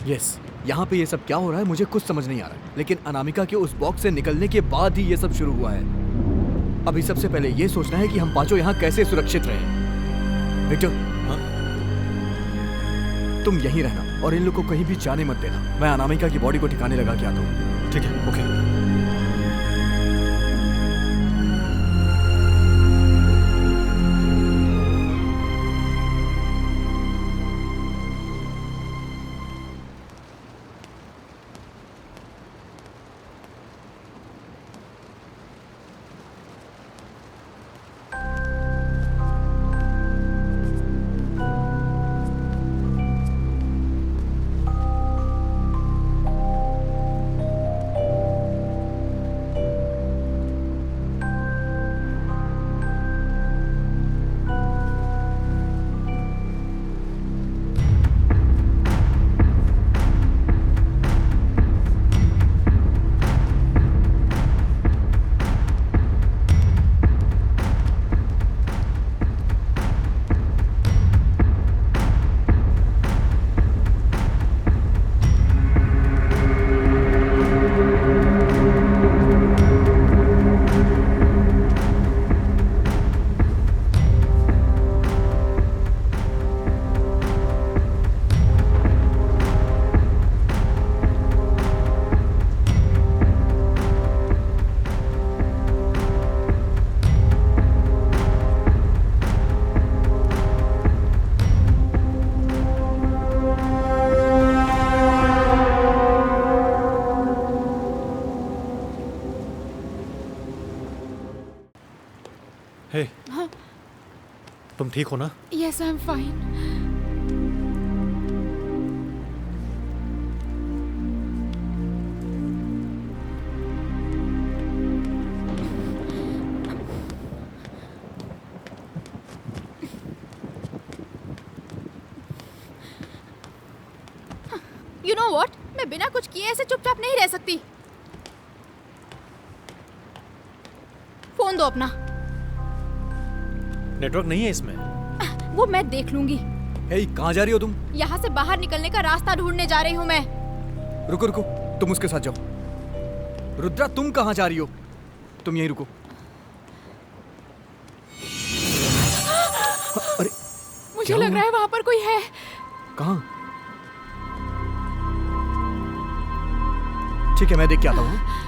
यस, यहाँ पे ये सब क्या हो रहा है मुझे कुछ समझ नहीं आ रहा है। लेकिन अनामिका के उस बॉक्स से निकलने के बाद ही ये सब शुरू हुआ है। अभी सबसे पहले ये सोचना है कि हम पांचों यहाँ कैसे सुरक्षित रहें। विक्टर, हाँ? तुम यहीं रहना और इन लोग को कहीं भी जाने मत देना। मैं अनामिका की बॉडी को ठिकाने लगा के आता हूँ। ठीक है, ओके। हे, तुम ठीक हो ना? Yes, I am fine. You know what? मैं बिना कुछ किए ऐसे चुपचाप नहीं रह सकती। फोन दो अपना। नेटवर्क नहीं है इसमें। वो मैं देख लूंगी। हे, कहाँ जा रही हो तुम? यहाँ से बाहर निकलने का रास्ता ढूंढने जा रही हूँ मैं। रुको रुको, तुम उसके साथ जाओ। रुद्रा, तुम कहाँ जा रही हो? तुम यहीं रुको। अरे, मुझे क्या लग हुआ? रहा है वहां पर कोई है। कहाँ? ठीक है, मैं देख के आता हूँ।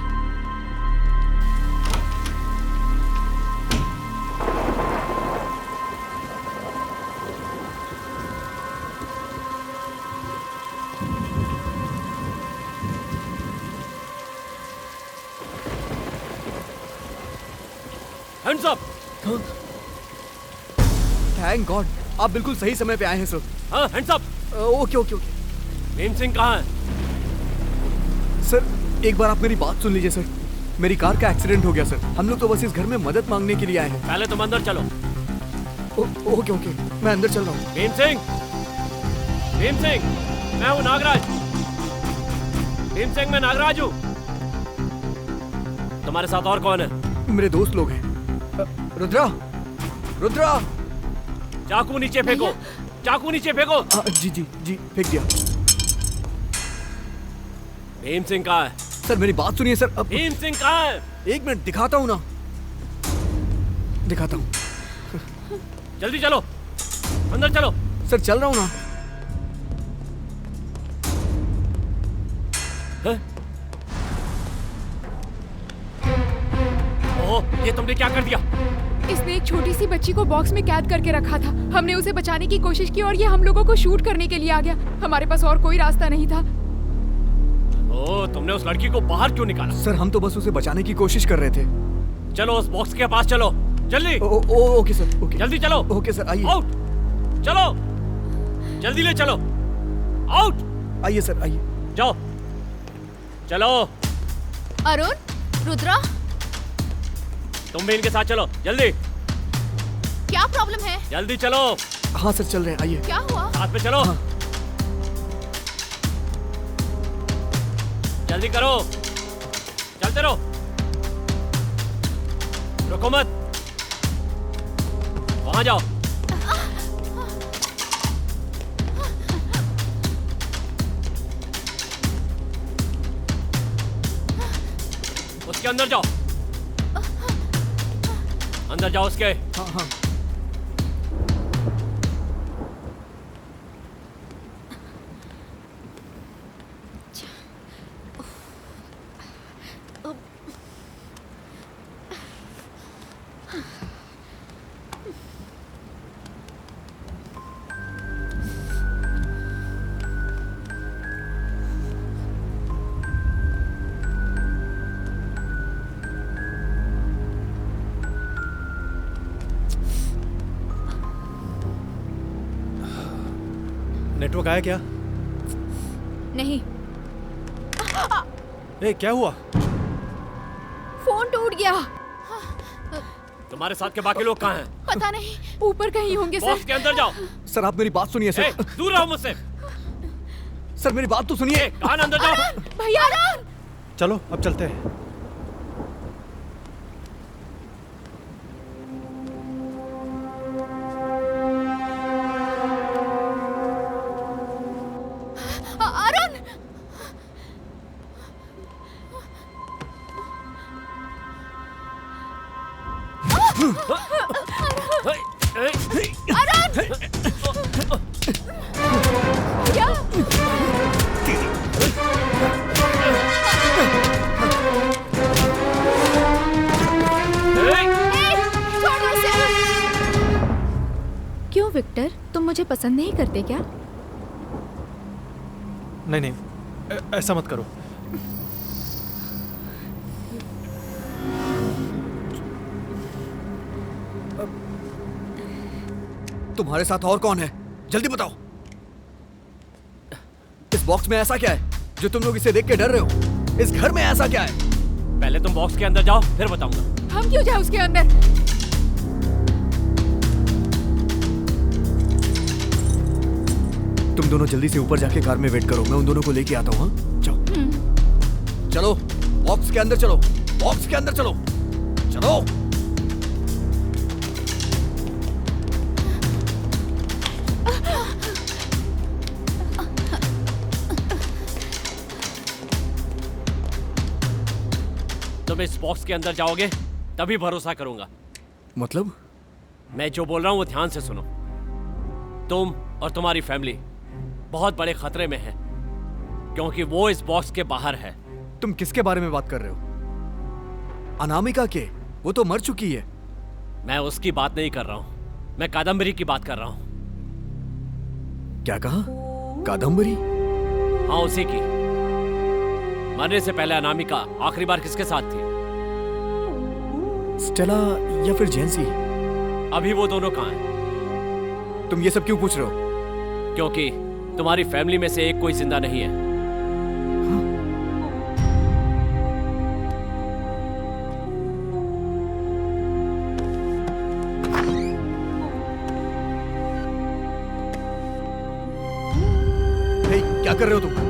Hands up. थैंक गॉड, आप बिल्कुल सही समय पे आए हैं सर। हाँ, hands up. Okay okay okay Bhim Singh कहाँ है? सर, एक बार आप मेरी बात सुन लीजिए सर। मेरी कार का एक्सीडेंट हो गया सर। हम लोग तो बस इस घर में मदद मांगने के लिए आए हैं। पहले तुम अंदर चलो। ओके ओके, मैं अंदर चल रहा हूँ। भीम सिंह, भीम सिंह, मैं हूँ नागराज। भीम सिंह, मैं नागराज हूँ। तुम्हारे साथ और कौन है? मेरे दोस्त लोग हैं। रुद्रा, रुद्रा। चाकू नीचे फेंको, चाकू नीचे फेंको। जी जी जी, फेंक दिया। भीम सिंह कहाँ है? सर मेरी बात सुनिए सर। भीम सिंह कहाँ है? एक मिनट, दिखाता हूँ ना, दिखाता हूँ। जल्दी चलो, अंदर चलो। सर चल रहा हूँ ना। ओह, ये तुमने क्या कर दिया? इसने एक छोटी सी बच्ची को बॉक्स में कैद करके रखा था। हमने उसे बचाने की कोशिश की और ये हम लोगों को शूट करने के लिए आ गया। हमारे पास और कोई रास्ता नहीं था। ओह, तुमने उस लड़की को बाहर क्यों निकाला? सर हम तो बस उसे बचाने की कोशिश कर रहे थे। चलो उस बॉक्स के पास चलो, जल्दी। Okay sir, okay. जल्दी चलो। ओके सर, आइए। आउट, चलो, जल्दी ले चलो। आउट। आइए सर, आइए। जाओ, चलो। अरुण, रुद्रा, तुम भी इनके साथ चलो, जल्दी। क्या प्रॉब्लम है? जल्दी चलो, हाँ सर, चल रहे हैं, आइए। क्या हुआ? साथ में चलो। हाँ। जल्दी करो, चलते रहो, रुको मत। वहां जाओ। उसके अंदर जाओ, अंदर जाओ उसके। हाँ हाँ। नेटवर्क आया क्या? नहीं, ए, क्या हुआ? फोन टूट गया। तुम्हारे साथ के बाकी लोग कहाँ हैं? पता नहीं, ऊपर कहीं होंगे बॉक्स सर। के अंदर जाओ। सर आप मेरी बात सुनिए ए, सर। दूर रहो मुझसे। सर मेरी बात तो सुनिए। कान अंदर जाओ। भैया, चलो अब चलते हैं। अरुण, क्या? छोड़ो इसे। क्यों विक्टर, तुम मुझे पसंद नहीं करते क्या? नहीं नहीं, ऐसा मत करो। तुम्हारे साथ और कौन है, जल्दी बताओ। इस बॉक्स में ऐसा क्या है जो तुम लोग इसे देख के डर रहे हो? इस घर में ऐसा क्या है? पहले तुम बॉक्स के अंदर जाओ, फिर बताऊंगा। हम क्यों जाए उसके अंदर? तुम दोनों जल्दी से ऊपर जाके कार में वेट करो, मैं उन दोनों को लेके आता हूँ। हाँ जाओ। चलो बॉक्स के अंदर चलो, बॉक्स के अंदर चलो, चलो। तुम इस बॉक्स के अंदर जाओगे तभी भरोसा करूंगा। मतलब? मैं जो बोल रहा हूं वो ध्यान से सुनो। तुम और तुम्हारी फैमिली बहुत बड़े खतरे में है, क्योंकि वो इस बॉक्स के बाहर है। तुम किसके बारे में बात कर रहे हो? अनामिका के? वो तो मर चुकी है। मैं उसकी बात नहीं कर रहा हूं, मैं कादम्बरी की बात कर रहा हूं। क्या कहा? कादम्बरी? हाँ, उसी की। मरने से पहले अनामिका आखिरी बार किसके साथ थी? स्टेला या फिर जेंसी? अभी वो दोनों कहाँ हैं? तुम ये सब क्यों पूछ रहे हो? क्योंकि तुम्हारी फैमिली में से एक कोई जिंदा नहीं है। हे, क्या कर रहे हो तुम?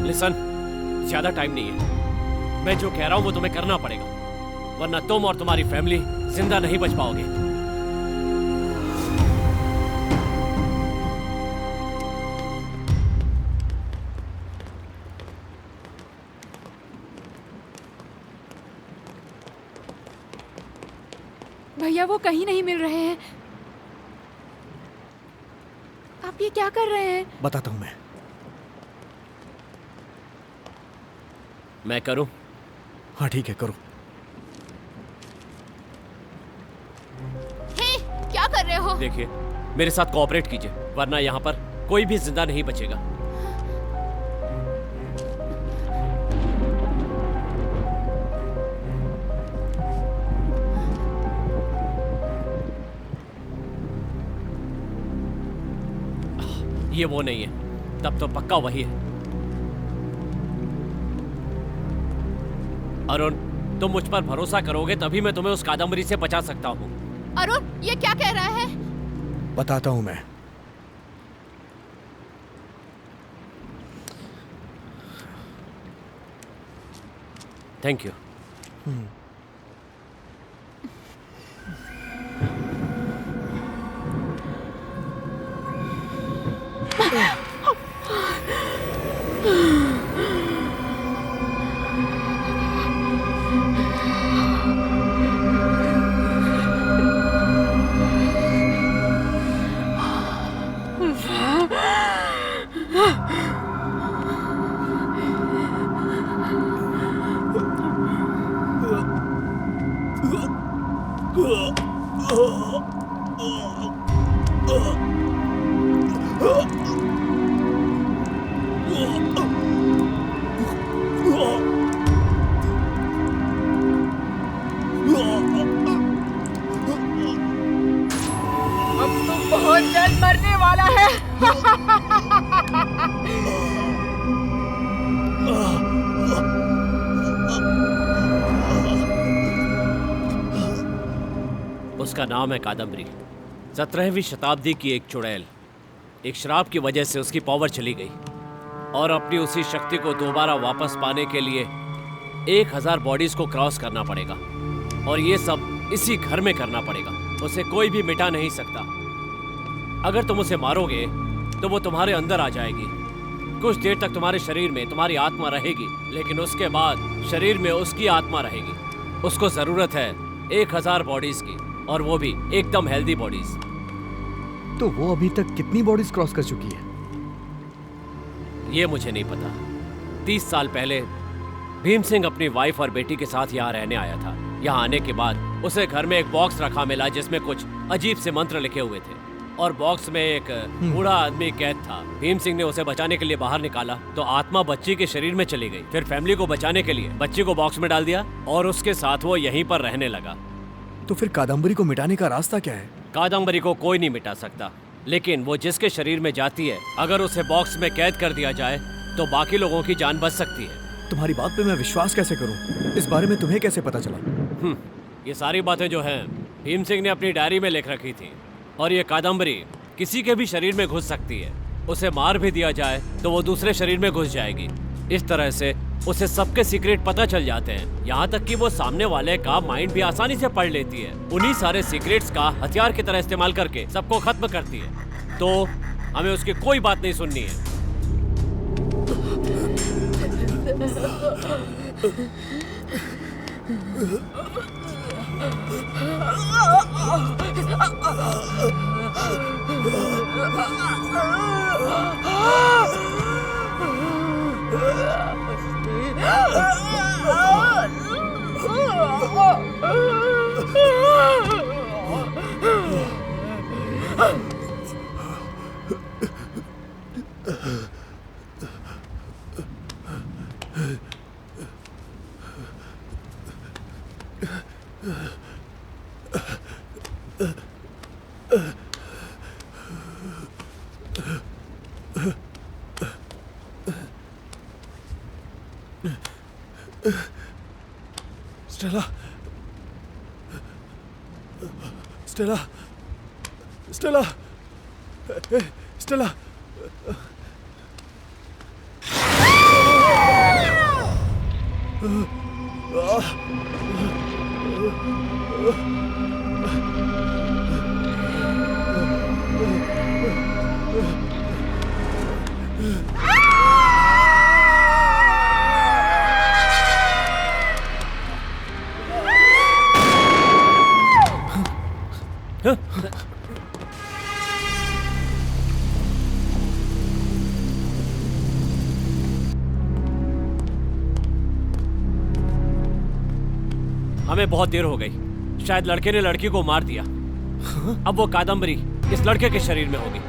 लिसन, ज्यादा टाइम नहीं है। मैं जो कह रहा हूं वो तुम्हें करना पड़ेगा, वरना तुम और तुम्हारी फैमिली जिंदा नहीं बच पाओगे। भैया वो कहीं नहीं मिल रहे हैं। आप ये क्या कर रहे हैं? बताता हूं मैं। मैं करूं? हाँ ठीक है, करो। हे, क्या कर रहे हो? देखिए, मेरे साथ कोऑपरेट कीजिए, वरना यहाँ पर कोई भी जिंदा नहीं बचेगा। ये वो नहीं है, तब तो पक्का वही है। अरुण, तुम मुझ पर भरोसा करोगे तभी मैं तुम्हें उस कादम्बरी से बचा सकता हूँ। अरुण, ये क्या कह रहा है? बताता हूं मैं। Thank you. अब तुम बहुत जल्द मरने वाला है। उसका नाम है कादम्बरी। 17वीं शताब्दी की एक चुड़ैल। एक श्राप की वजह से उसकी पावर चली गई और अपनी उसी शक्ति को दोबारा वापस पाने के लिए 1000 बॉडीज को क्रॉस करना पड़ेगा, और ये सब इसी घर में करना पड़ेगा। उसे कोई भी मिटा नहीं सकता। अगर तुम उसे मारोगे तो वो तुम्हारे अंदर आ जाएगी। कुछ देर तक तुम्हारे शरीर में तुम्हारी आत्मा रहेगी, लेकिन उसके बाद शरीर में उसकी आत्मा रहेगी। उसको जरूरत है 1000 बॉडीज की, और वो भी एकदम हेल्दी बॉडीज। तो वो अभी तक कितनी बॉडीज क्रॉस कर चुकी है? ये मुझे नहीं पता। 30 साल पहले भीम सिंह अपनी वाइफ और बेटी के साथ यहाँ रहने आया था। यहाँ आने के बाद उसे घर में एक बॉक्स रखा मिला जिसमें कुछ अजीब से मंत्र लिखे हुए थे, और बॉक्स में एक बूढ़ा आदमी कैद था। भीम सिंह ने उसे बचाने के लिए बाहर निकाला तो आत्मा बच्ची के शरीर में चली गई। फिर फैमिली को बचाने के लिए बच्ची को बॉक्स में डाल दिया और उसके साथ वो यहीं पर रहने लगा। तो फिर कादम्बरी को मिटाने का रास्ता क्या है? कादम्बरी को कोई नहीं मिटा सकता, लेकिन वो जिसके शरीर में जाती है, अगर उसे बॉक्स में कैद कर दिया जाए तो बाकी लोगों की जान बच सकती है। तुम्हारी बात पे मैं विश्वास कैसे करूं? इस बारे में तुम्हें कैसे पता चला? ये सारी बातें जो हैं भीम सिंह ने अपनी डायरी में लिख रखी थी, और ये कादम्बरी किसी के भी शरीर में घुस सकती है। उसे मार भी दिया जाए तो वो दूसरे शरीर में घुस जाएगी। इस तरह से उसे सबके सीक्रेट पता चल जाते हैं, यहाँ तक कि वो सामने वाले का माइंड भी आसानी से पढ़ लेती है। उन्हीं सारे सीक्रेट्स का हथियार की तरह इस्तेमाल करके सबको खत्म करती है। तो हमें उसकी कोई बात नहीं सुननी है। Stella, Stella, Stella, Stella. हमें बहुत देर हो गई। शायद लड़के ने लड़की को मार दिया। अब वो कादम्बरी इस लड़के के शरीर में होगी।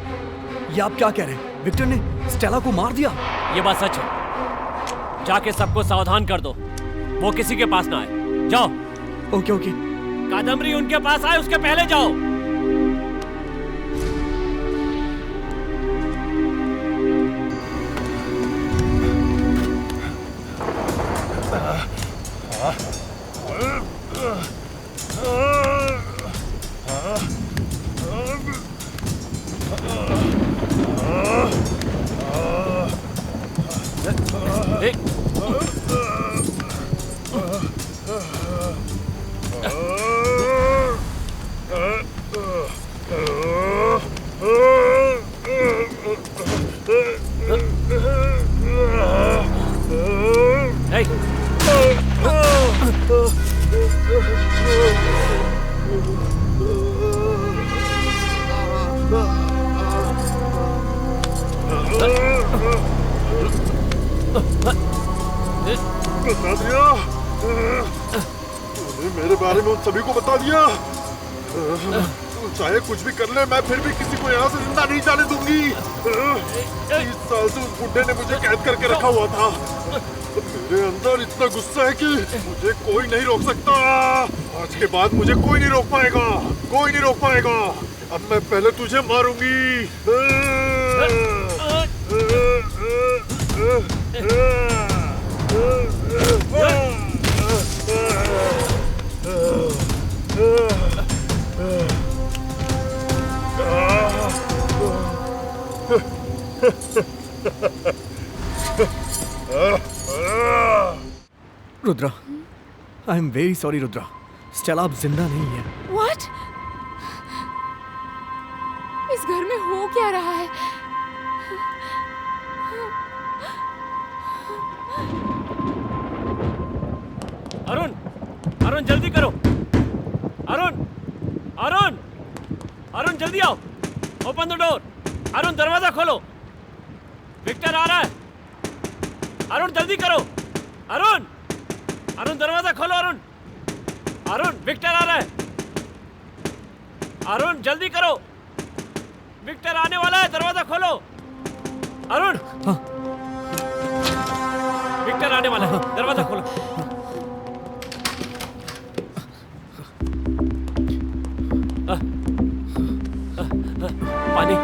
ये आप क्या कह रहे हैं? विक्टर ने स्टेला को मार दिया? ये बात सच है। जाके सबको सावधान कर दो, वो किसी के पास ना आए। जाओ। Okay okay. कादम्बरी उनके पास आए उसके पहले जाओ। बता दिया तूने मेरे बारे में उन सभी को बता दिया। तू चाहे कुछ भी कर ले, मैं फिर भी किसी को यहाँ से जिंदा नहीं जाने दूंगी। 30 साल से उस बुड्ढे ने मुझे कैद करके रखा हुआ था। मेरे अंदर इतना गुस्सा है कि मुझे कोई नहीं रोक सकता। आज के बाद मुझे कोई नहीं रोक पाएगा, कोई नहीं रोक पाएगा। अब मैं पहले तुझे मारूंगी। Rudra, I am very sorry Rudra. Stella अब जिंदा नहीं है। What? इस घर में हो क्या रहा है? अरुण, अरुण जल्दी करो। अरुण, अरुण, अरुण जल्दी आओ। Open the door. अरुण दरवाजा खोलो। विक्टर आ रहा है। अरुण जल्दी करो। अरुण, अरुण दरवाजा खोलो। अरुण, अरुण विक्टर आ रहा है। अरुण जल्दी करो, विक्टर आने वाला है। दरवाजा खोलो। अरुण, हाँ। विक्टर आने वाला है। दरवाजा खोलो। पानी,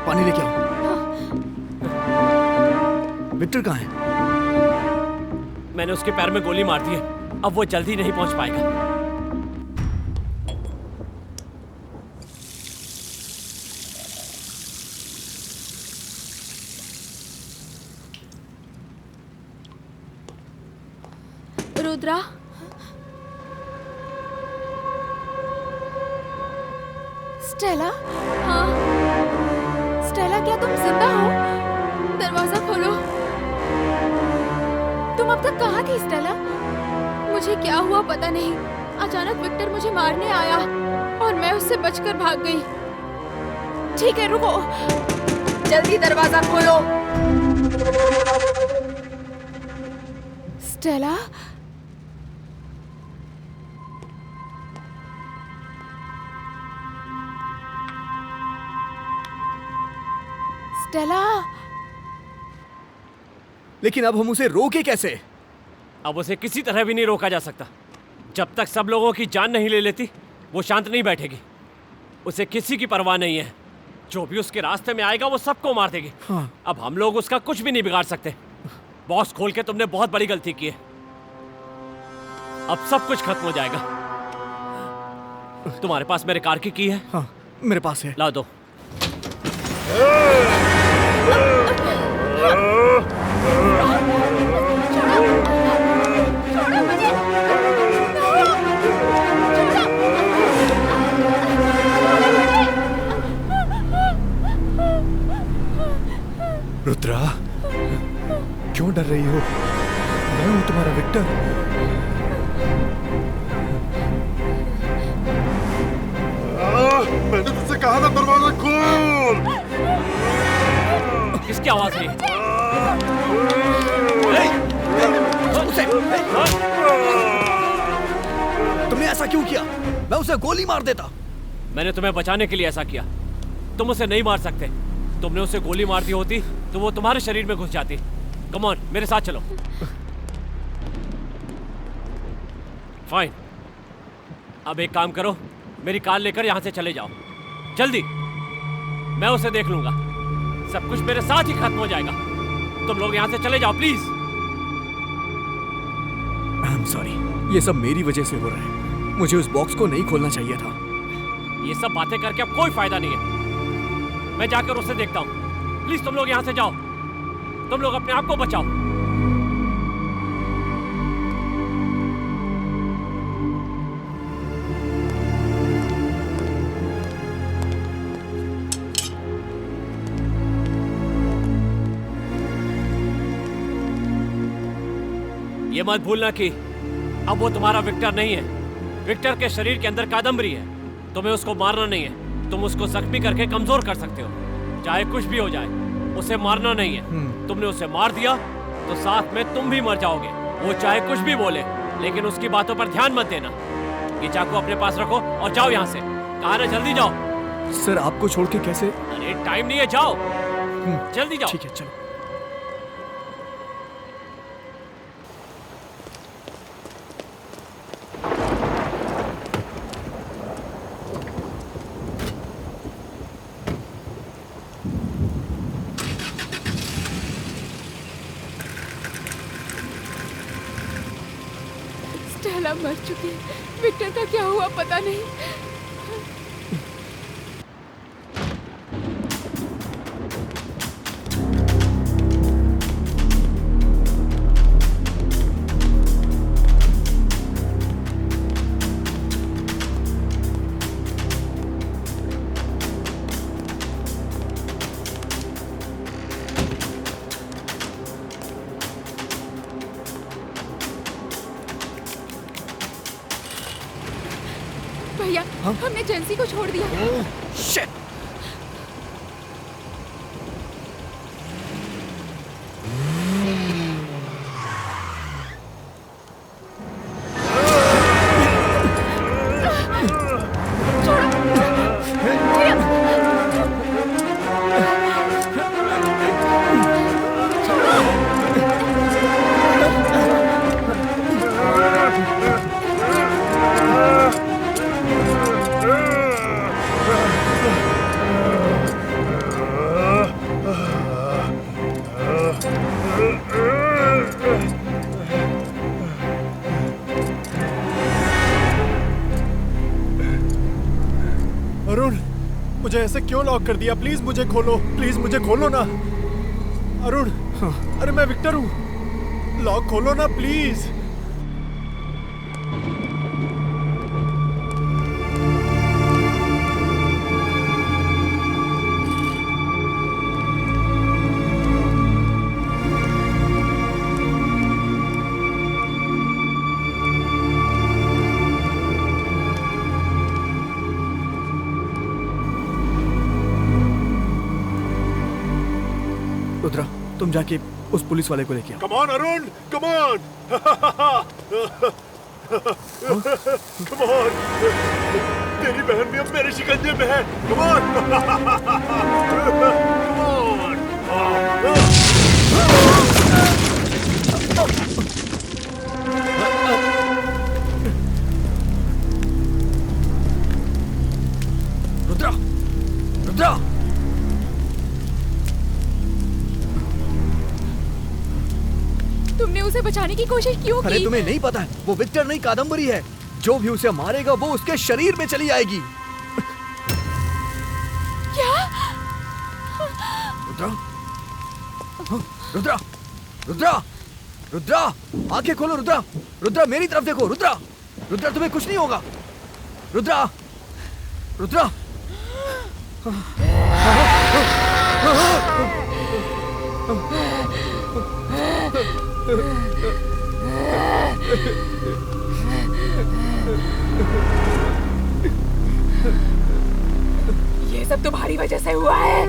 पानी लेके आओ। विक्टर कहाँ है? मैंने उसके पैर में गोली मार दी है। अब वो जल्दी नहीं पहुंच पाएगा। रुद्रा, स्टेला? हाँ, स्टेला, क्या तुम जिंदा हो? दरवाजा खोलो। तुम अब तक कहाँ थी स्टेला? मुझे क्या हुआ पता नहीं। अचानक विक्टर मुझे मारने आया और मैं उससे बचकर भाग गई। ठीक है, रुको, जल्दी दरवाजा खोलो। स्टेला? स्टेला, लेकिन अब हम उसे रोके कैसे? अब उसे किसी तरह भी नहीं रोका जा सकता। जब तक सब लोगों की जान नहीं ले लेती वो शांत नहीं बैठेगी। उसे किसी की परवाह नहीं है। जो भी उसके रास्ते में आएगा वो सबको मार देगी। हाँ। अब हम लोग उसका कुछ भी नहीं बिगाड़ सकते। बॉक्स खोल के तुमने बहुत बड़ी गलती की है। अब सब कुछ खत्म हो जाएगा। तुम्हारे पास मेरे कार की है? हाँ, मेरे पास है। ला दो। रुद्रा, क्यों डर रही हो? मैं हूं तुम्हारा विक्टर। मैंने तुझसे कहा था दरवाजा खोल। किसकी आवाज है? तुमने ऐसा क्यों किया? मैं उसे गोली मार देता। मैंने तुम्हें बचाने के लिए ऐसा किया। तुम उसे नहीं मार सकते। तुमने उसे गोली मार दी होती तो वो तुम्हारे शरीर में घुस जाती। कम ऑन, मेरे साथ चलो। फाइन। अब एक काम करो, मेरी कार लेकर यहां से चले जाओ जल्दी। मैं उसे देख लूंगा। सब कुछ मेरे साथ ही खत्म हो जाएगा। तुम लोग यहां से चले जाओ प्लीज। आई एम सॉरी, ये सब मेरी वजह से हो रहा है। मुझे उस बॉक्स को नहीं खोलना चाहिए था। ये सब बातें करके अब कोई फायदा नहीं है। मैं जाकर उसे देखता हूं। प्लीज तुम लोग यहां से जाओ। तुम लोग अपने आप को बचाओ। ये मत भूलना कि अब वो तुम्हारा विक्टर नहीं है। विक्टर के शरीर के अंदर कादम्बरी है। तुम्हें उसको मारना नहीं है। तुम उसको जख्मी करके कमजोर कर सकते हो। चाहे कुछ भी हो जाए, उसे मारना नहीं है। तुमने उसे मार दिया तो साथ में तुम भी मर जाओगे। वो चाहे कुछ भी बोले, लेकिन उसकी बातों पर ध्यान मत देना। ये चाकू अपने पास रखो और जाओ यहाँ से। कहा ना, जल्दी जाओ। सर, आपको छोड़ के कैसे? अरे टाइम नहीं है, जाओ जल्दी जाओ। ठीक है, चलो। स्टेला मर चुकी है। विक्टर का क्या हुआ पता नहीं। भैया, हमने जेंसी को छोड़ दिया। शिट! अरुण, मुझे ऐसे क्यों लॉक कर दिया? प्लीज मुझे खोलो, प्लीज मुझे खोलो ना। अरुण, अरे मैं विक्टर हूँ। लॉक खोलो ना प्लीज। रुद्रा, तुम जाके उस पुलिस वाले को लेके आओ। Come on Arun, come on. Come on. तेरी बहन भी अब मेरे शिकंजे में है। Come on. Come on. उसे बचाने की कोशिश क्यों अरे की? तुम्हें नहीं पता है, वो विक्टर नहीं कादम्बरी है। जो भी उसे मारेगा वो उसके शरीर में चली आएगी। क्या? रुद्रा, रुद्रा, रुद्रा, रुद्रा, आंखें खोलो रुद्रा, रुद्रा मेरी तरफ देखो रुद्रा, रुद्रा तुम्हें कुछ नहीं होगा, रुद्रा, रुद्रा। ये सब तुम्हारी वजह से हुआ है,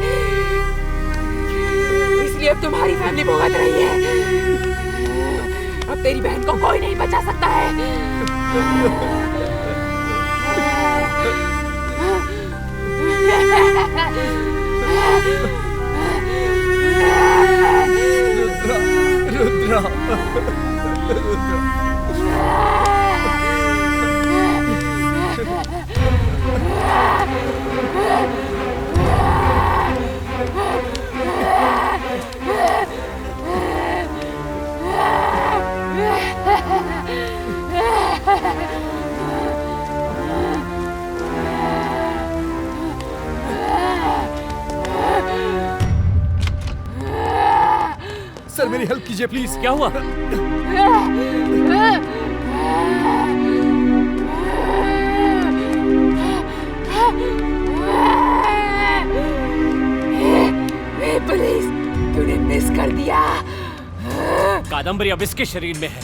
इसलिए अब तुम्हारी फैमिली भुगत रही है। अब तेरी बहन को कोई नहीं बचा सकता है। रुद्रा, रुद्रा, सर मेरी हेल्प कीजिए प्लीज। क्या हुआ? पुलिस, तूने मिस कर दिया। कादम्बरी अब इसके शरीर में है।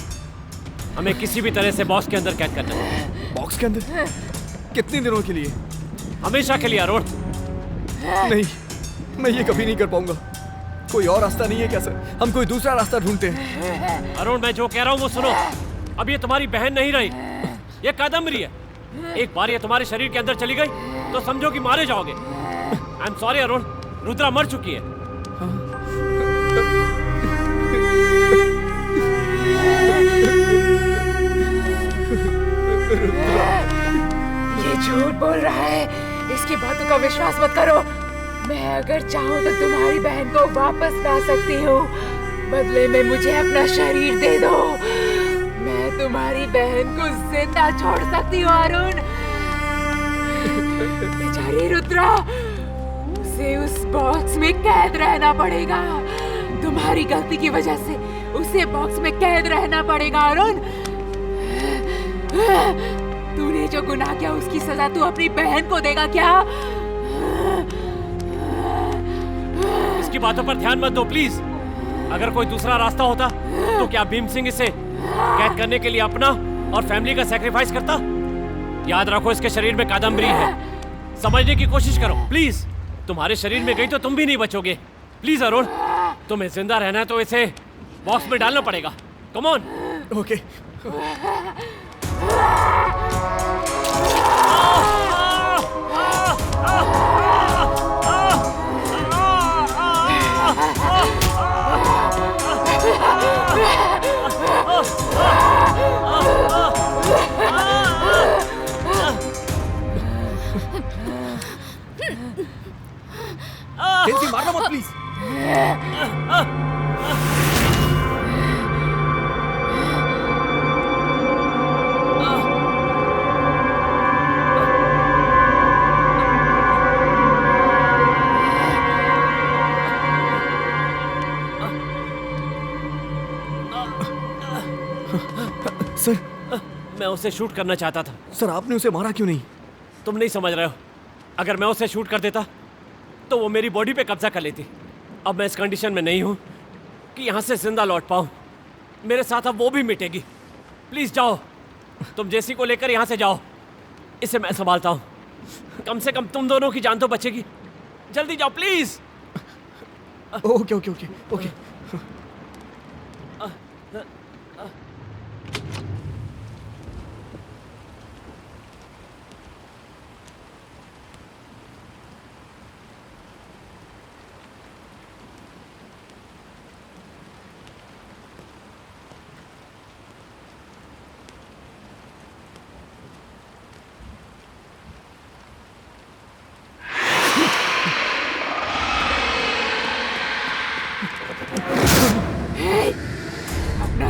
हमें किसी भी तरह से बॉक्स के अंदर कैद करना है। बॉक्स के अंदर? कितने दिनों के लिए? हमेशा के लिए अरुण। नहीं, मैं ये कभी नहीं कर पाऊंगा। कोई और रास्ता नहीं है क्या सर? हम कोई दूसरा रास्ता ढूंढते हैं। अरुण, मैं जो कह रहा हूँ वो सुनो। अब ये तुम्हारी बहन नहीं रही, ये कादम्बरी है। एक बार ये तुम्हारे शरीर के अंदर चली गई तो समझो कि मारे जाओगे। I am sorry Arun, Rudra मर चुकी है। ये झूठ बोल रहा है, इसकी बातों का विश्वास मत करो। मैं अगर चाहूँ तो तुम्हारी बहन को वापस ला सकती हूँ। बदले में मुझे अपना शरीर दे दो। मैं तुम्हारी बहन को जिंदा छोड़ सकती हूँ अरुण। बेचारी रुद्रा, उसे उस बॉक्स में कैद रहना पड़ेगा। तुम्हारी गलती की वजह से उसे बॉक्स में कैद रहना पड़ेगा अरुण। तूने जो गुनाह किया उसकी सजा तू अपनी बहन को देगा क्या? इसकी बातों पर ध्यान मत दो प्लीज। अगर कोई दूसरा रास्ता होता तो क्या भीम सिंह इसे कैद करने के लिए अपना और फैमिली का सैक्रिफाइस करता? याद रखो, इसके शरीर में कादम्बरी है। समझने की कोशिश करो प्लीज। तुम्हारे शरीर में गई तो तुम भी नहीं बचोगे। प्लीज अरुण, तुम्हें जिंदा रहना है तो इसे बॉक्स में डालना पड़ेगा। Come on. ओके। जेंसी, मारना मत प्लीज। सर, मैं उसे शूट करना चाहता था। सर आपने उसे मारा क्यों नहीं? तुम नहीं समझ रहे हो। अगर मैं उसे शूट कर देता तो वो मेरी बॉडी पे कब्जा कर लेती। अब मैं इस कंडीशन में नहीं हूँ कि यहाँ से जिंदा लौट पाऊँ। मेरे साथ अब वो भी मिटेगी। प्लीज जाओ, तुम जेसी को लेकर यहाँ से जाओ। इसे मैं संभालता हूँ। कम से कम तुम दोनों की जान तो बचेगी। जल्दी जाओ please. Okay okay okay okay.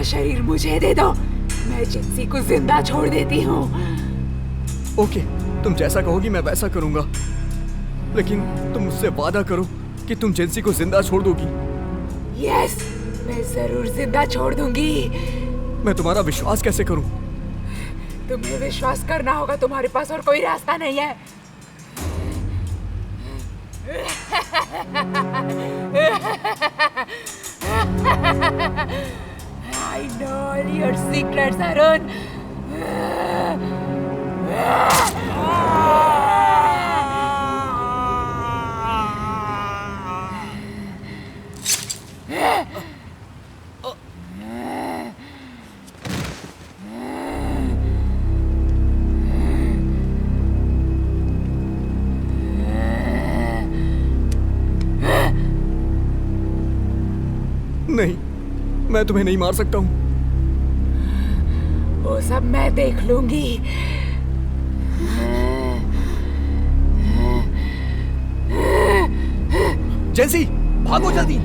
शरीर मुझे दे दो, मैं जिंसी को जिंदा छोड़ देती हूँ। ओके, तुम जैसा कहोगी मैं वैसा करूंगा, लेकिन तुम मुझसे वादा करो कि तुम जेंसी को जिंदा छोड़ दोगी। यस, मैं जरूर जिंदा छोड़ दूंगी। मैं तुम्हारा विश्वास कैसे करूं? तुम्हें विश्वास करना होगा, तुम्हारे पास और कोई रास्ता नहीं है। I know all your secrets, Arun. नहीं, मैं तुम्हें नहीं मार सकता हूं। वो सब मैं देख लूंगी। जेंसी, भागो जल्दी।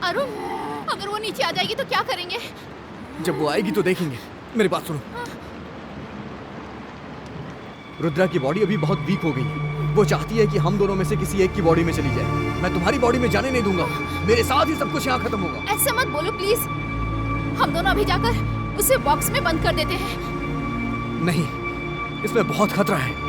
अरुण, अगर वो नीचे आ जाएगी तो क्या करेंगे? जब वो आएगी तो देखेंगे। मेरी बात सुनो। रुद्रा की बॉडी अभी बहुत वीक हो गई है। वो चाहती है कि हम दोनों में से किसी एक की बॉडी में चली जाए। मैं तुम्हारी बॉडी में जाने नहीं दूंगा। मेरे साथ ही सब कुछ यहाँ खत्म होगा। ऐसे मत बोलो प्लीज। हम दोनों अभी जाकर उसे बॉक्स में बंद कर देते हैं। नहीं, इसमें बहुत खतरा है।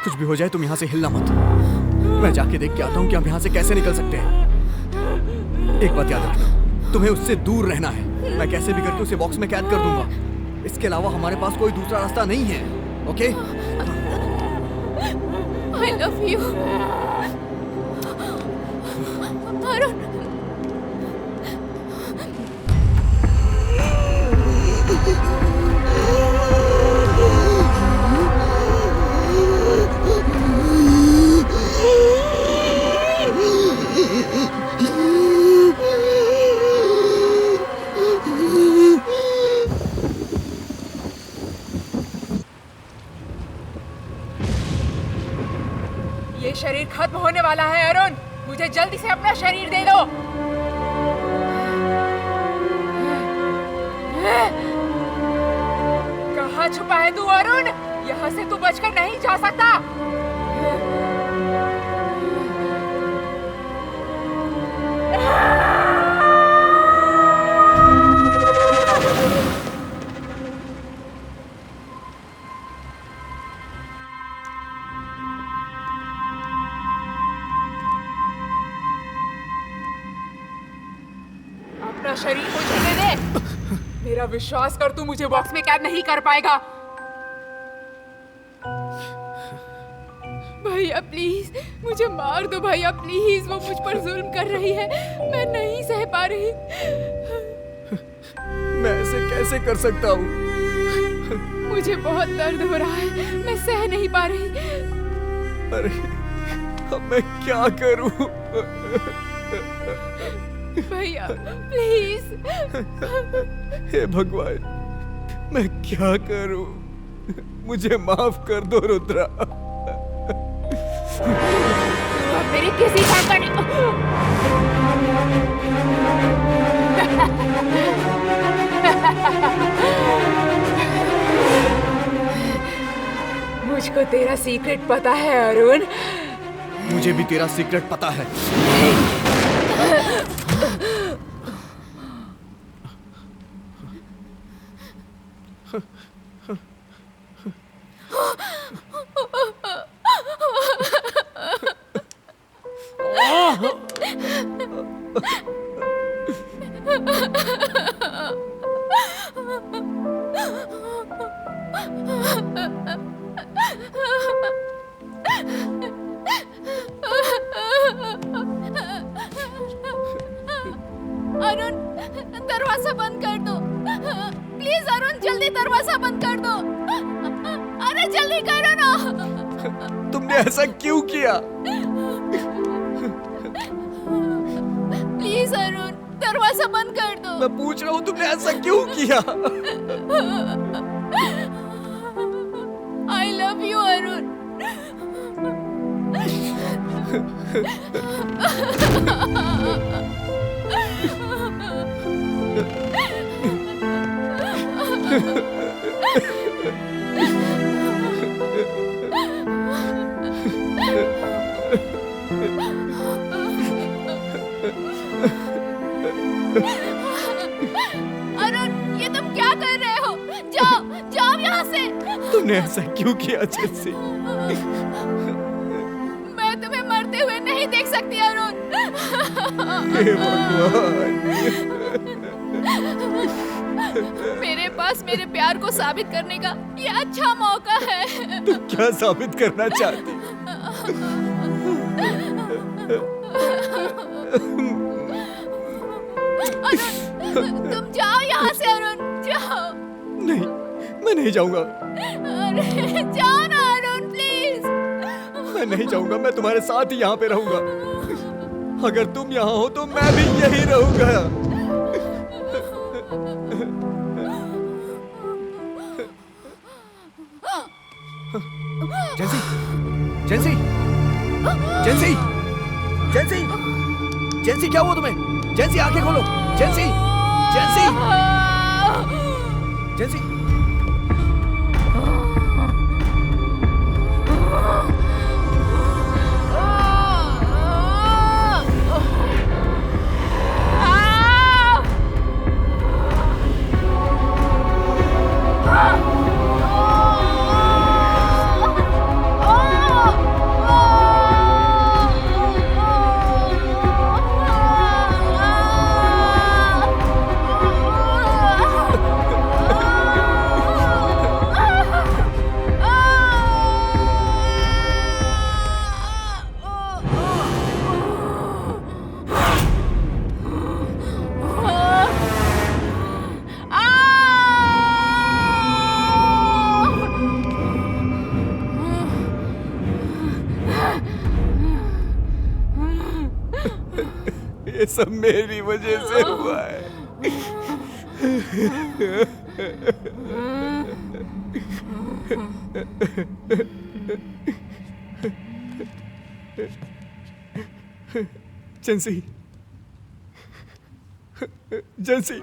कुछ भी हो जाए तुम यहाँ से हिलना मत। मैं जाके देख के आता हूँ कि हम यहाँ से कैसे निकल सकते हैं। एक बात याद रखना, तुम्हें उससे दूर रहना है। मैं कैसे भी करके उसे बॉक्स में कैद कर दूंगा। इसके अलावा हमारे पास कोई दूसरा रास्ता नहीं है। Okay? I love you. Arun, ये शरीर खत्म होने वाला है अरुण, मुझे जल्दी से अपना शरीर दे दो। कहाँ छुपा है तू अरुण? यहाँ से तू बचकर नहीं जा सकता। अपना शरीर मुझे दे दे। मेरा विश्वास कर, तू मुझे बॉक्स में कैद नहीं कर पाएगा। भैया प्लीज मुझे मार दो भैया प्लीज, वो मुझ पर जुल्म कर रही है, मैं नहीं सह पा रही। मैं ऐसे कैसे कर सकता हूँ? मुझे बहुत दर्द हो रहा है, मैं सह नहीं पा रही। अरे अब मैं क्या करूँ? भैया प्लीज। हे भगवान, मैं क्या करूँ? मुझे माफ कर दो रुद्रा। मेरी किसी काम का नहीं। मुझको तेरा सीक्रेट पता है अरुण। मुझे भी तेरा सीक्रेट पता है। अरुण दरवाजा बंद कर दो प्लीज। अरुण जल्दी दरवाजा बंद कर दो। अरे जल्दी करो ना। तुमने ऐसा क्यों किया? प्लीज अरुण दरवाजा बंद कर दो। मैं पूछ रहा हूँ तुमने ऐसा क्यों किया? I love you Arun. Arun ये तुम क्या कर रहे हो? जाओ जाओ यहाँ से। तुमने ऐसा क्यों किया जेसी? मैं तुम्हें मरते हुए नहीं देख सकती अरुण। हे भगवान। मेरे पास मेरे प्यार को साबित करने का ये अच्छा मौका है। तुम क्या साबित करना चाहती? अरुण तुम जाओ यहाँ से अरुण, जाओ। नहीं, मैं नहीं जाऊंगा। अरे जाओ ना अरुण प्लीज। मैं नहीं जाऊंगा, मैं तुम्हारे साथ ही यहाँ पे रहूंगा। अगर तुम यहाँ हो तो मैं भी यही रहूंगा। जेंसी, जेंसी, जेंसी, जेंसी, जेंसी क्या हुआ तुम्हें? जेंसी आंखें खोलो। जेंसी, जेंसी, जेंसी। ये सब मेरी वजह से हुआ है। जेंसी, जेंसी।